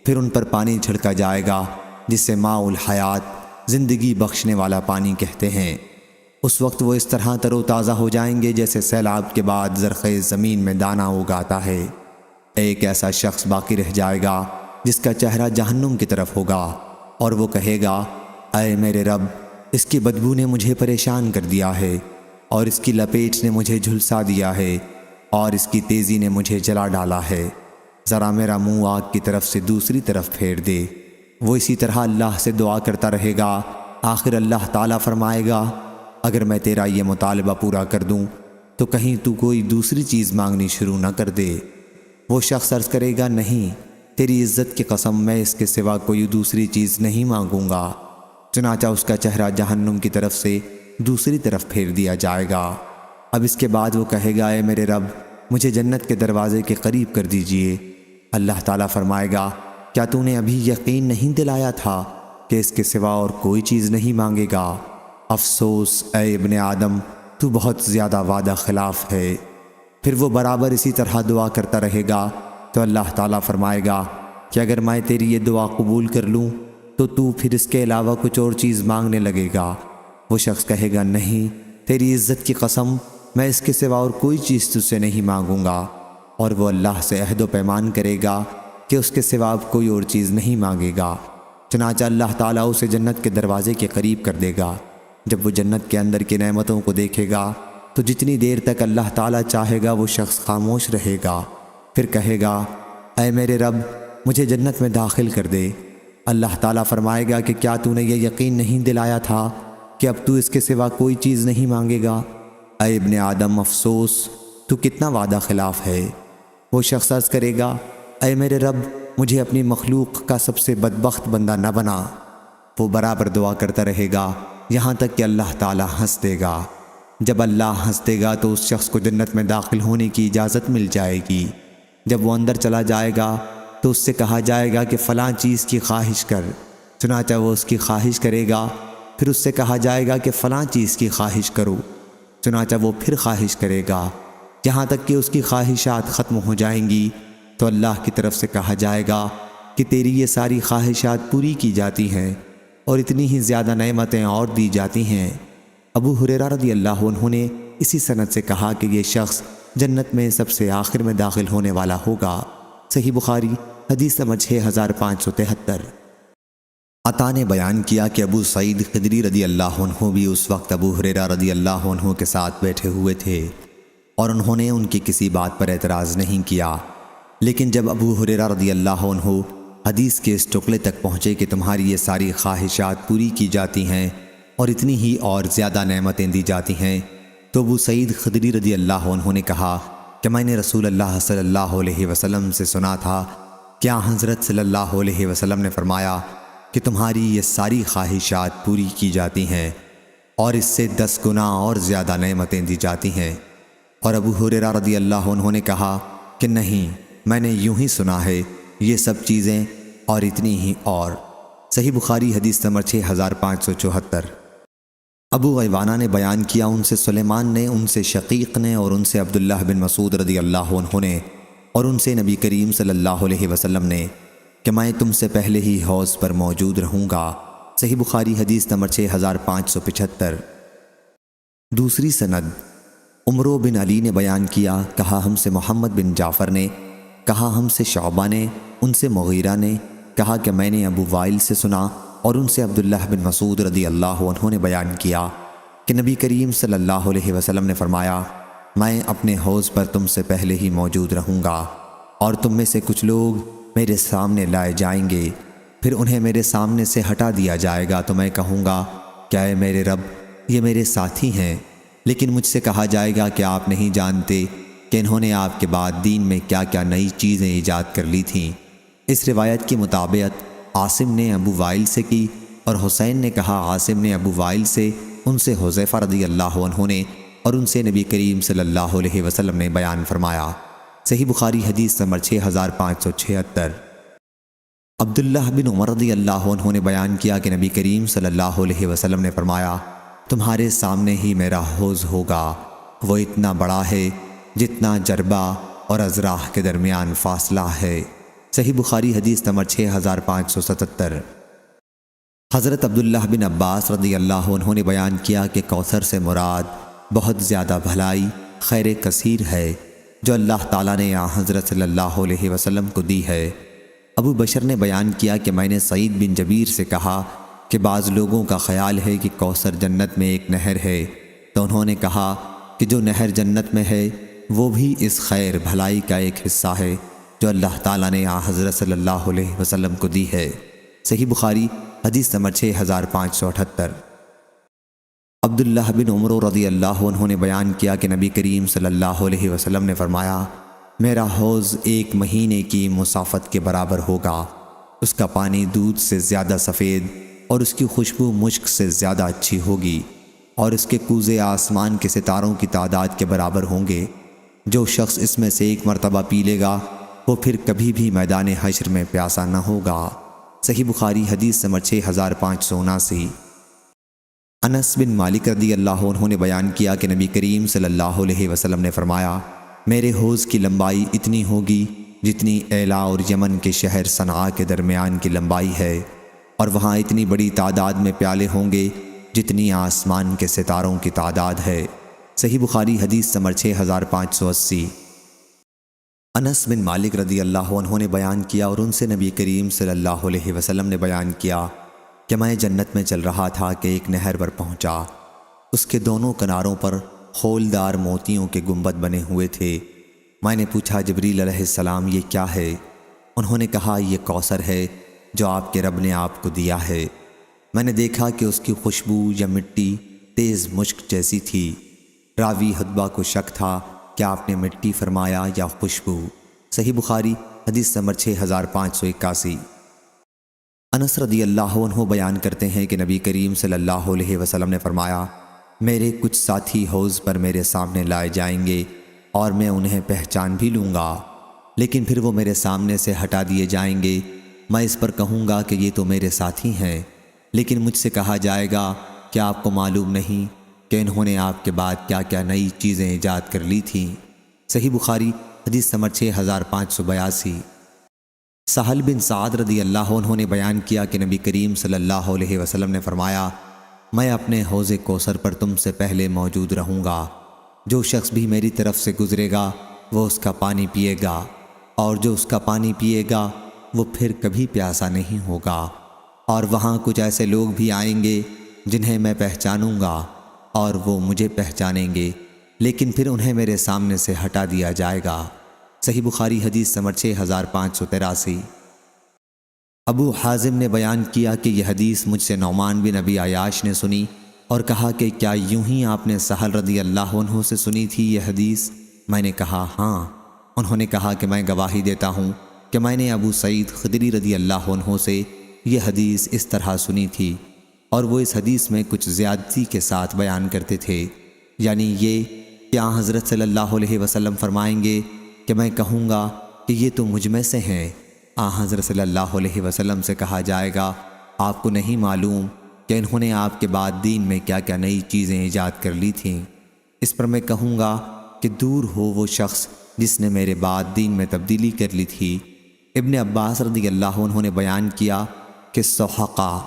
پھر ان پر پانی چھڑکا جائے گا جسے ماء الحیات زندگی بخشنے والا پانی کہتے ہیں۔ اس وقت وہ اس طرح تر و تازہ ہو جائیں گے جیسے سیلاب کے بعد زرخیز زمین میں دانہ اگاتا ہے۔ ایک ایسا شخص باقی رہ جائے گا جس کا چہرہ جہنم کی طرف ہوگا، اور وہ کہے گا اے میرے رب، اس کی بدبو نے مجھے پریشان کر دیا ہے، اور اس کی لپیٹ نے مجھے جھلسا دیا ہے، اور اس کی تیزی نے مجھے جلا ڈالا ہے، ذرا میرا منہ آگ کی طرف سے دوسری طرف پھیر دے۔ وہ اسی طرح اللہ سے دعا کرتا رہے گا، آخر اللہ تعالیٰ فرمائے گا اگر میں تیرا یہ مطالبہ پورا کر دوں تو کہیں تو کوئی دوسری چیز مانگنی شروع نہ کر دے۔ وہ شخص عرض کرے گا نہیں، تیری عزت کی قسم میں اس کے سوا کوئی دوسری چیز نہیں مانگوں گا۔ چنانچہ اس کا چہرہ جہنم کی طرف سے دوسری طرف پھیر دیا جائے گا۔ اب اس کے بعد وہ کہے گا اے میرے رب، مجھے جنت کے دروازے کے قریب کر دیجئے۔ اللہ تعالیٰ فرمائے گا کیا تو نے ابھی یقین نہیں دلایا تھا کہ اس کے سوا اور کوئی چیز نہیں مانگے گا؟ افسوس اے ابن آدم، تو بہت زیادہ وعدہ خلاف ہے۔ پھر وہ برابر اسی طرح دعا کرتا رہے گا تو اللہ تعالیٰ فرمائے گا کہ اگر میں تیری یہ دعا قبول کر لوں تو پھر اس کے علاوہ کچھ اور چیز مانگنے لگے گا۔ وہ شخص کہے گا نہیں، تیری عزت کی قسم میں اس کے سوا اور کوئی چیز تجھ سے نہیں مانگوں گا، اور وہ اللہ سے عہد و پیمان کرے گا کہ اس کے سوا اب کوئی اور چیز نہیں مانگے گا۔ چنانچہ اللہ تعالیٰ اسے جنت کے دروازے کے قریب کر دے گا۔ جب وہ جنت کے اندر کی نعمتوں کو دیکھے گا تو جتنی دیر تک اللہ تعالیٰ چاہے گا وہ شخص خاموش رہے گا، پھر کہے گا اے میرے رب، مجھے جنت میں داخل کر دے۔ اللہ تعالیٰ فرمائے گا کہ کیا تو نے یہ یقین نہیں دلایا تھا کہ اب تو اس کے سوا کوئی چیز نہیں مانگے گا؟ اے ابن آدم، افسوس، تو کتنا وعدہ خلاف ہے۔ وہ شخص عرض کرے گا اے میرے رب، مجھے اپنی مخلوق کا سب سے بدبخت بندہ نہ بنا۔ وہ برابر دعا کرتا رہے گا یہاں تک کہ اللہ تعالیٰ ہنس دے گا۔ جب اللہ ہنس دے گا تو اس شخص کو جنت میں داخل ہونے کی اجازت مل جائے گی۔ جب وہ اندر چلا جائے گا تو اس سے کہا جائے گا کہ فلاں چیز کی خواہش کر، چنانچہ وہ اس کی خواہش کرے گا۔ پھر اس سے کہا جائے گا کہ فلاں چیز کی خواہش کرو، چنانچہ وہ پھر خواہش کرے گا، یہاں تک کہ اس کی خواہشات ختم ہو جائیں گی۔ تو اللہ کی طرف سے کہا جائے گا کہ تیری یہ ساری خواہشات پوری کی جاتی ہیں، اور اتنی ہی زیادہ نعمتیں اور دی جاتی ہیں۔ ابو ہریرہ رضی اللہ عنہ نے اسی سند سے کہا کہ یہ شخص جنت میں سب سے آخر میں داخل ہونے والا ہوگا۔ صحیح بخاری حدیث نمبر 6573۔ عطا نے بیان کیا کہ ابو سعید خدری رضی اللہ عنہ بھی اس وقت ابو ہریرہ رضی اللہ عنہ کے ساتھ بیٹھے ہوئے تھے، اور انہوں نے ان کی کسی بات پر اعتراض نہیں کیا، لیکن جب ابو ہریرہ رضی اللہ عنہ حدیث کے اس ٹکڑے تک پہنچے کہ تمہاری یہ ساری خواہشات پوری کی جاتی ہیں اور اتنی ہی اور زیادہ نعمتیں دی جاتی ہیں، تو ابو سعید خدری رضی اللہ عنہ نے کہا کہ میں نے رسول اللہ صلی اللہ علیہ وسلم سے سنا تھا کیا حضرت صلی اللہ علیہ وسلم نے فرمایا کہ تمہاری یہ ساری خواہشات پوری کی جاتی ہیں اور اس سے 10 گنا اور زیادہ نعمتیں دی جاتی ہیں؟ اور ابو ہریرہ رضی اللہ عنہ نے کہا کہ نہیں، میں نے یوں ہی سنا ہے، یہ سب چیزیں اور اتنی ہی اور۔ صحیح بخاری حدیث نمبر 6574۔ ابو غیوانہ نے بیان کیا، ان سے سلیمان نے، ان سے شقیق نے، اور ان سے عبداللہ بن مسعود رضی اللہ عنہ نے، اور ان سے نبی کریم صلی اللہ علیہ وسلم نے کہ میں تم سے پہلے ہی حوض پر موجود رہوں گا۔ صحیح بخاری حدیث نمبر 6575۔ دوسری سند عمرو بن علی نے بیان کیا، کہا ہم سے محمد بن جعفر نے، کہا ہم سے شعبہ نے، ان سے مغیرہ نے، کہا کہ میں نے ابو وائل سے سنا، اور ان سے عبداللہ بن مسعود رضی اللہ عنہ نے بیان کیا کہ نبی کریم صلی اللہ علیہ وسلم نے فرمایا میں اپنے حوض پر تم سے پہلے ہی موجود رہوں گا، اور تم میں سے کچھ لوگ میرے سامنے لائے جائیں گے، پھر انہیں میرے سامنے سے ہٹا دیا جائے گا تو میں کہوں گا کیا اے میرے رب، یہ میرے ساتھی ہیں، لیکن مجھ سے کہا جائے گا کہ آپ نہیں جانتے کہ انہوں نے آپ کے بعد دین میں کیا کیا نئی چیزیں ایجاد کر لی تھیں۔ اس روایت کی مطابقت عاصم نے ابو وائل سے کی، اور حسین نے کہا عاصم نے ابو وائل سے، ان سے حذیفہ رضی اللہ عنہ نے، اور ان سے نبی کریم صلی اللہ علیہ وسلم نے بیان فرمایا۔ صحیح بخاری حدیث نمبر 6576۔ عبداللہ بن عمر رضی اللہ عنہ نے بیان کیا کہ نبی کریم صلی اللہ علیہ وسلم نے فرمایا تمہارے سامنے ہی میرا حوض ہوگا، وہ اتنا بڑا ہے جتنا جربہ اور ازراح کے درمیان فاصلہ ہے۔ صحیح بخاری حدیث نمبر 6577۔ حضرت عبداللہ بن عباس رضی اللہ عنہ نے بیان کیا کہ کوثر سے مراد بہت زیادہ بھلائی، خیر کثیر ہے جو اللہ تعالیٰ نے حضرت صلی اللہ علیہ وسلم کو دی ہے۔ ابو بشر نے بیان کیا کہ میں نے سعید بن جبیر سے کہا کہ بعض لوگوں کا خیال ہے کہ کوثر جنت میں ایک نہر ہے، تو انہوں نے کہا کہ جو نہر جنت میں ہے وہ بھی اس خیر بھلائی کا ایک حصہ ہے جو اللہ تعالیٰ نے حضرت صلی اللہ علیہ وسلم کو دی ہے۔ صحیح بخاری حدیث نمبر 6578۔ عبداللہ بن عمر رضی اللہ عنہ نے بیان کیا کہ نبی کریم صلی اللہ علیہ وسلم نے فرمایا میرا حوض 1 مہینے کی مسافت کے برابر ہوگا، اس کا پانی دودھ سے زیادہ سفید اور اس کی خوشبو مشک سے زیادہ اچھی ہوگی، اور اس کے کوزے آسمان کے ستاروں کی تعداد کے برابر ہوں گے۔ جو شخص اس میں سے ایک مرتبہ پی لے گا وہ پھر کبھی بھی میدان حشر میں پیاسا نہ ہوگا۔ صحیح بخاری حدیث نمبر 6579۔ انس بن مالک رضی اللہ عنہ نے بیان کیا کہ نبی کریم صلی اللہ علیہ وسلم نے فرمایا میرے حوض کی لمبائی اتنی ہوگی جتنی ایلا اور یمن کے شہر صنعاء کے درمیان کی لمبائی ہے، اور وہاں اتنی بڑی تعداد میں پیالے ہوں گے جتنی آسمان کے ستاروں کی تعداد ہے۔ صحیح بخاری حدیث نمبر 6580۔ انس بن مالک رضی اللہ عنہ نے بیان کیا اور ان سے نبی کریم صلی اللہ علیہ وسلم نے بیان کیا کہ میں جنت میں چل رہا تھا کہ ایک نہر پر پہنچا، اس کے دونوں کناروں پر خولدار موتیوں کے گنبد بنے ہوئے تھے۔ میں نے پوچھا جبریل علیہ السلام یہ کیا ہے؟ انہوں نے کہا یہ کوثر ہے جو آپ کے رب نے آپ کو دیا ہے۔ میں نے دیکھا کہ اس کی خوشبو یا مٹی تیز مشک جیسی تھی۔ راوی حدبہ کو شک تھا کہ آپ نے مٹی فرمایا یا خوشبو۔ صحیح بخاری حدیث نمبر 6581۔ انس رضی اللہ عنہ بیان کرتے ہیں کہ نبی کریم صلی اللہ علیہ وسلم نے فرمایا میرے کچھ ساتھی حوض پر میرے سامنے لائے جائیں گے اور میں انہیں پہچان بھی لوں گا، لیکن پھر وہ میرے سامنے سے ہٹا دیے جائیں گے۔ میں اس پر کہوں گا کہ یہ تو میرے ساتھی ہیں، لیکن مجھ سے کہا جائے گا کہ آپ کو معلوم نہیں کہ انہوں نے آپ کے بعد کیا کیا نئی چیزیں ایجاد کر لی تھیں۔ صحیح بخاری حدیث نمبر 6582۔ سہل بن سعد رضی اللہ عنہ نے بیان کیا کہ نبی کریم صلی اللہ علیہ وسلم نے فرمایا میں اپنے حوض کوثر پر تم سے پہلے موجود رہوں گا، جو شخص بھی میری طرف سے گزرے گا وہ اس کا پانی پیے گا، اور جو اس کا پانی پیے گا وہ پھر کبھی پیاسا نہیں ہوگا، اور وہاں کچھ ایسے لوگ بھی آئیں گے جنہیں میں پہچانوں گا اور وہ مجھے پہچانیں گے، لیکن پھر انہیں میرے سامنے سے ہٹا دیا جائے گا۔ صحیح بخاری حدیث نمبر 6583۔ ابو حازم نے بیان کیا کہ یہ حدیث مجھ سے نعمان بن ابی عیاش نے سنی اور کہا کہ کیا یوں ہی آپ نے سہل رضی اللہ عنہ سے سنی تھی یہ حدیث؟ میں نے کہا ہاں۔ انہوں نے کہا کہ میں گواہی دیتا ہوں کہ میں نے ابو سعید خدری رضی اللہ عنہ سے یہ حدیث اس طرح سنی تھی، اور وہ اس حدیث میں کچھ زیادتی کے ساتھ بیان کرتے تھے، یعنی یہ کہ آن حضرت صلی اللہ علیہ وسلم فرمائیں گے کہ میں کہوں گا کہ یہ تو مجھ میں سے ہیں۔ آن حضرت صلی اللہ علیہ وسلم سے کہا جائے گا آپ کو نہیں معلوم کہ انہوں نے آپ کے بعد دین میں کیا کیا نئی چیزیں ایجاد کر لی تھیں؟ اس پر میں کہوں گا کہ دور ہو وہ شخص جس نے میرے بعد دین میں تبدیلی کر لی تھی۔ ابن عباس رضی اللہ عنہ نے بیان کیا کہ سحقہ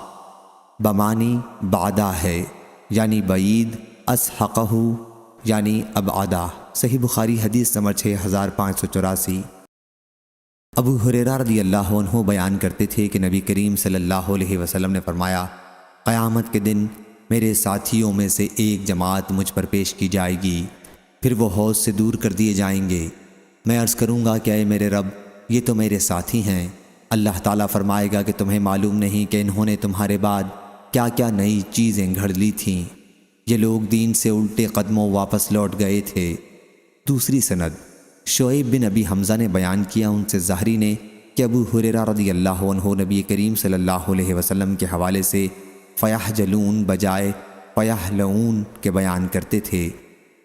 بمانی بعدہ ہے، یعنی بعید، اسحقہ یعنی ابعدہ۔ صحیح بخاری حدیث نمبر 6584۔ ابو ہریرہ رضی اللہ عنہ بیان کرتے تھے کہ نبی کریم صلی اللہ علیہ وسلم نے فرمایا قیامت کے دن میرے ساتھیوں میں سے ایک جماعت مجھ پر پیش کی جائے گی، پھر وہ حوض سے دور کر دیے جائیں گے۔ میں عرض کروں گا کہ اے میرے رب، یہ تو میرے ساتھی ہیں۔ اللہ تعالیٰ فرمائے گا کہ تمہیں معلوم نہیں کہ انہوں نے تمہارے بعد کیا کیا نئی چیزیں گھڑ لی تھیں؟ یہ لوگ دین سے الٹے قدموں واپس لوٹ گئے تھے۔ دوسری سند شعیب بن ابی حمزہ نے بیان کیا ان سے زہری نے کہ ابو ہریرہ رضی اللہ عنہ نبی کریم صلی اللہ علیہ وسلم کے حوالے سے فیحجلون بجائے فیحلون کے بیان کرتے تھے،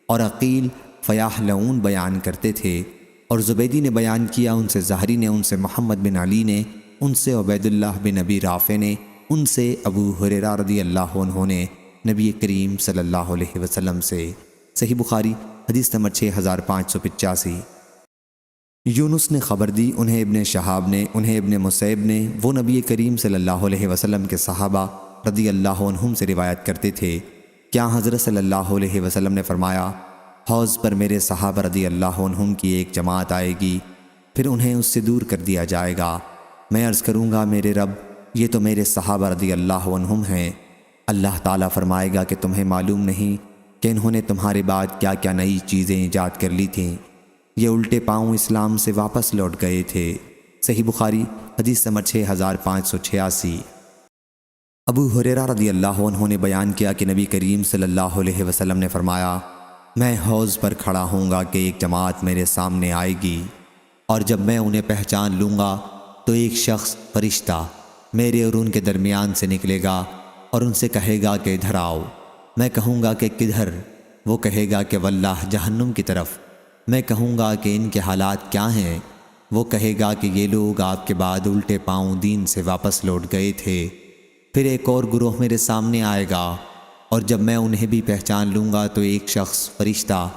اور عقیل فیحلون بیان کرتے تھے، اور زبیدی نے بیان کیا ان سے زہری نے ان سے محمد بن علی نے ان سے عبید اللہ بن ابی رافع نے ان سے ابو ہریرہ رضی اللہ عنہ نے نبی کریم صلی اللہ علیہ وسلم سے۔ صحیح بخاری حدیث نمبر 6585۔ یونس نے خبر دی، انہیں ابن شہاب نے، انہیں ابن مسیب نے، وہ نبی کریم صلی اللہ علیہ وسلم کے صحابہ رضی اللہ عنہم سے روایت کرتے تھے کیا حضرت صلی اللہ علیہ وسلم نے فرمایا حوض پر میرے صحابہ رضی اللہ عنہم کی ایک جماعت آئے گی، پھر انہیں اس سے دور کر دیا جائے گا۔ میں عرض کروں گا میرے رب، یہ تو میرے صحابہ رضی اللہ عنہم ہیں۔ اللہ تعالیٰ فرمائے گا کہ تمہیں معلوم نہیں کہ انہوں نے تمہارے بعد کیا کیا نئی چیزیں ایجاد کر لی تھیں؟ یہ الٹے پاؤں اسلام سے واپس لوٹ گئے تھے۔ صحیح بخاری حدیث نمبر 6586۔ ابو ہریرہ رضی اللہ عنہ نے بیان کیا کہ نبی کریم صلی اللہ علیہ وسلم نے فرمایا میں حوض پر کھڑا ہوں گا کہ ایک جماعت میرے سامنے آئے گی، اور جب میں انہیں پہچان لوں گا تو ایک شخص فرشتہ میرے اور ان کے درمیان سے نکلے گا اور ان سے کہے گا کہ ادھر آؤ۔ میں کہوں گا کہ کدھر؟ وہ کہے گا کہ واللہ جہنم کی طرف۔ میں کہوں گا کہ ان کے حالات کیا ہیں؟ وہ کہے گا کہ یہ لوگ آپ کے بعد الٹے پاؤں دین سے واپس لوٹ گئے تھے۔ پھر ایک اور گروہ میرے سامنے آئے گا، اور جب میں انہیں بھی پہچان لوں گا تو ایک شخص فرشتہ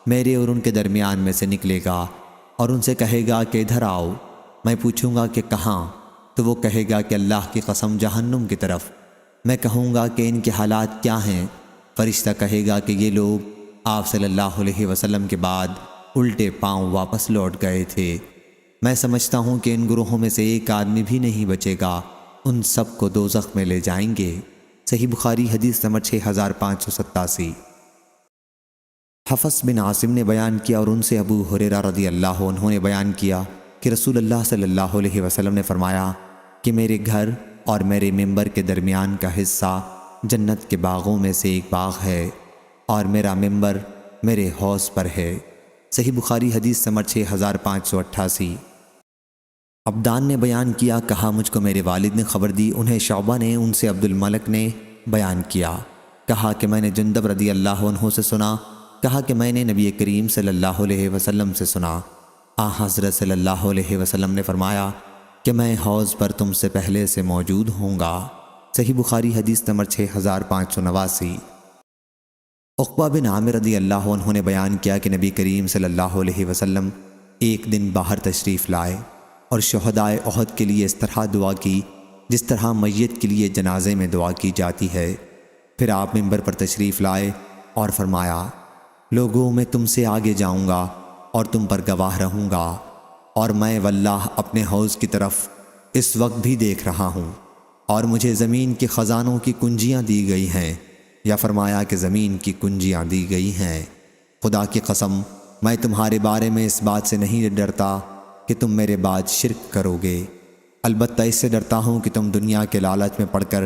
میرے اور ان کے درمیان میں سے نکلے گا اور ان سے کہے گا کہ ادھر آؤ۔ میں پوچھوں گا کہ کہاں؟ تو وہ کہے گا کہ اللہ کی قسم جہنم کی طرف۔ میں کہوں گا کہ ان کے حالات کیا ہیں؟ فرشتہ کہے گا کہ یہ لوگ آپ صلی اللہ علیہ وسلم کے بعد الٹے پاؤں واپس لوٹ گئے تھے۔ میں سمجھتا ہوں کہ ان گروہوں میں سے ایک آدمی بھی نہیں بچے گا، ان سب کو دوزخ میں لے جائیں گے۔ صحیح بخاری حدیث نمبر 6587۔ حفص بن عاصم نے بیان کیا اور ان سے ابو ہریرہ رضی اللہ عنہ نے بیان کیا کہ رسول اللہ صلی اللہ علیہ وسلم نے فرمایا کہ میرے گھر اور میرے ممبر کے درمیان کا حصہ جنت کے باغوں میں سے ایک باغ ہے، اور میرا ممبر میرے حوض پر ہے۔ صحیح بخاری حدیث نمبر 6588۔ عبدان نے بیان کیا، کہا مجھ کو میرے والد نے خبر دی، انہیں شعبہ نے، ان سے عبد الملک نے بیان کیا، کہا کہ میں نے جندب رضی اللہ عنہ سے سنا، کہا کہ میں نے نبی کریم صلی اللہ علیہ وسلم سے سنا، حضرت صلی اللہ علیہ وسلم نے فرمایا کہ میں حوض پر تم سے پہلے سے موجود ہوں گا۔ صحیح بخاری حدیث نمبر 6589۔ عقبہ بن عامر رضی اللہ عنہ نے بیان کیا کہ نبی کریم صلی اللہ علیہ وسلم ایک دن باہر تشریف لائے اور شہدائے احد کے لیے اس طرح دعا کی جس طرح میت کے لیے جنازے میں دعا کی جاتی ہے۔ پھر آپ ممبر پر تشریف لائے اور فرمایا لوگوں میں تم سے آگے جاؤں گا اور تم پر گواہ رہوں گا، اور میں واللہ اپنے حوض کی طرف اس وقت بھی دیکھ رہا ہوں، اور مجھے زمین کے خزانوں کی کنجیاں دی گئی ہیں، یا فرمایا کہ زمین کی کنجیاں دی گئی ہیں۔ خدا کی قسم میں تمہارے بارے میں اس بات سے نہیں ڈرتا کہ تم میرے بعد شرک کرو گے۔ البتہ اس سے ڈرتا ہوں کہ تم دنیا کے لالچ میں پڑ کر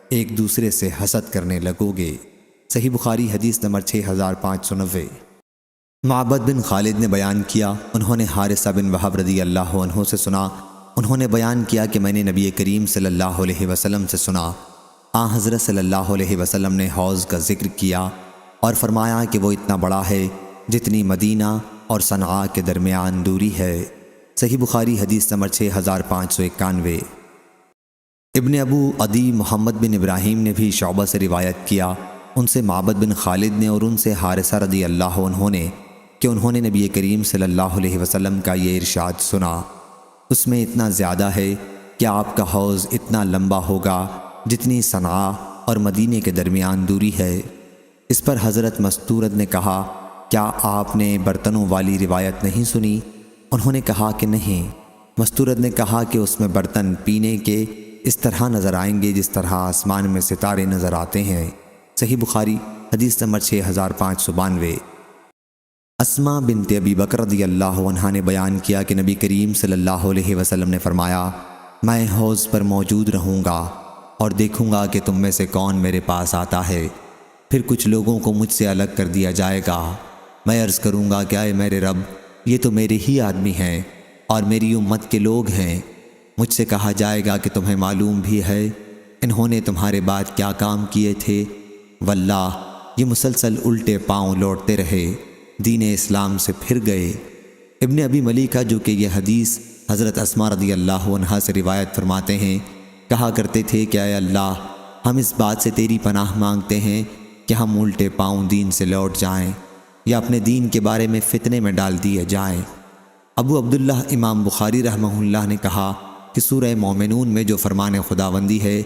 ایک دوسرے سے حسد کرنے لگو گے۔ صحیح بخاری حدیث نمبر 6590۔ معبد بن خالد نے بیان کیا، انہوں نے حارثہ بن وہب رضی اللہ عنہ سے سنا، انہوں نے بیان کیا کہ میں نے نبی کریم صلی اللہ علیہ وسلم سے سنا، حضرت صلی اللہ علیہ وسلم نے حوض کا ذکر کیا اور فرمایا کہ وہ اتنا بڑا ہے جتنی مدینہ اور صنعاء کے درمیان دوری ہے۔ صحیح بخاری حدیث نمبر 6591۔ ابن ابو عدی محمد بن ابراہیم نے بھی شعبہ سے روایت کیا، ان سے معبد بن خالد نے اور ان سے حارثہ رضی اللہ عنہ نے کہ انہوں نے نبی کریم صلی اللہ علیہ وسلم کا یہ ارشاد سنا، اس میں اتنا زیادہ ہے کہ آپ کا حوض اتنا لمبا ہوگا جتنی صنعاء اور مدینے کے درمیان دوری ہے۔ اس پر حضرت مستورد نے کہا، کیا آپ نے برتنوں والی روایت نہیں سنی؟ انہوں نے کہا کہ نہیں۔ مستورد نے کہا کہ اس میں برتن پینے کے اس طرح نظر آئیں گے جس طرح آسمان میں ستارے نظر آتے ہیں۔ صحیح بخاری حدیث نمبر 6592۔ اسماء بنت ابی بکر رضی اللہ عنہا نے بیان کیا کہ نبی کریم صلی اللہ علیہ وسلم نے فرمایا، میں حوض پر موجود رہوں گا اور دیکھوں گا کہ تم میں سے کون میرے پاس آتا ہے، پھر کچھ لوگوں کو مجھ سے الگ کر دیا جائے گا، میں عرض کروں گا کہ اے میرے رب، یہ تو میرے ہی آدمی ہیں اور میری امت کے لوگ ہیں۔ مجھ سے کہا جائے گا کہ تمہیں معلوم بھی ہے انہوں نے تمہارے بعد کیا کام کیے تھے؟ واللہ یہ مسلسل الٹے پاؤں لوٹتے رہے، دین اسلام سے پھر گئے۔ ابن ابی ملیکہ جو کہ یہ حدیث حضرت اسماء رضی اللہ عنہا سے روایت فرماتے ہیں، کہا کرتے تھے کہ اے اللہ، ہم اس بات سے تیری پناہ مانگتے ہیں کہ ہم الٹے پاؤں دین سے لوٹ جائیں یا اپنے دین کے بارے میں فتنے میں ڈال دیے جائیں۔ ابو عبداللہ امام بخاری رحمہ اللہ نے کہا کہ سورہ مومنون میں جو فرمان خداوندی ہے،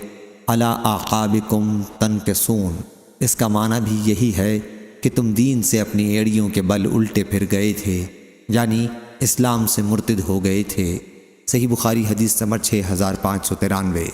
علی اعقابکم تنکسون، اس کا معنی بھی یہی ہے کہ تم دین سے اپنی ایڑیوں کے بل الٹے پھر گئے تھے، یعنی اسلام سے مرتد ہو گئے تھے۔ صحیح بخاری حدیث نمبر 6593۔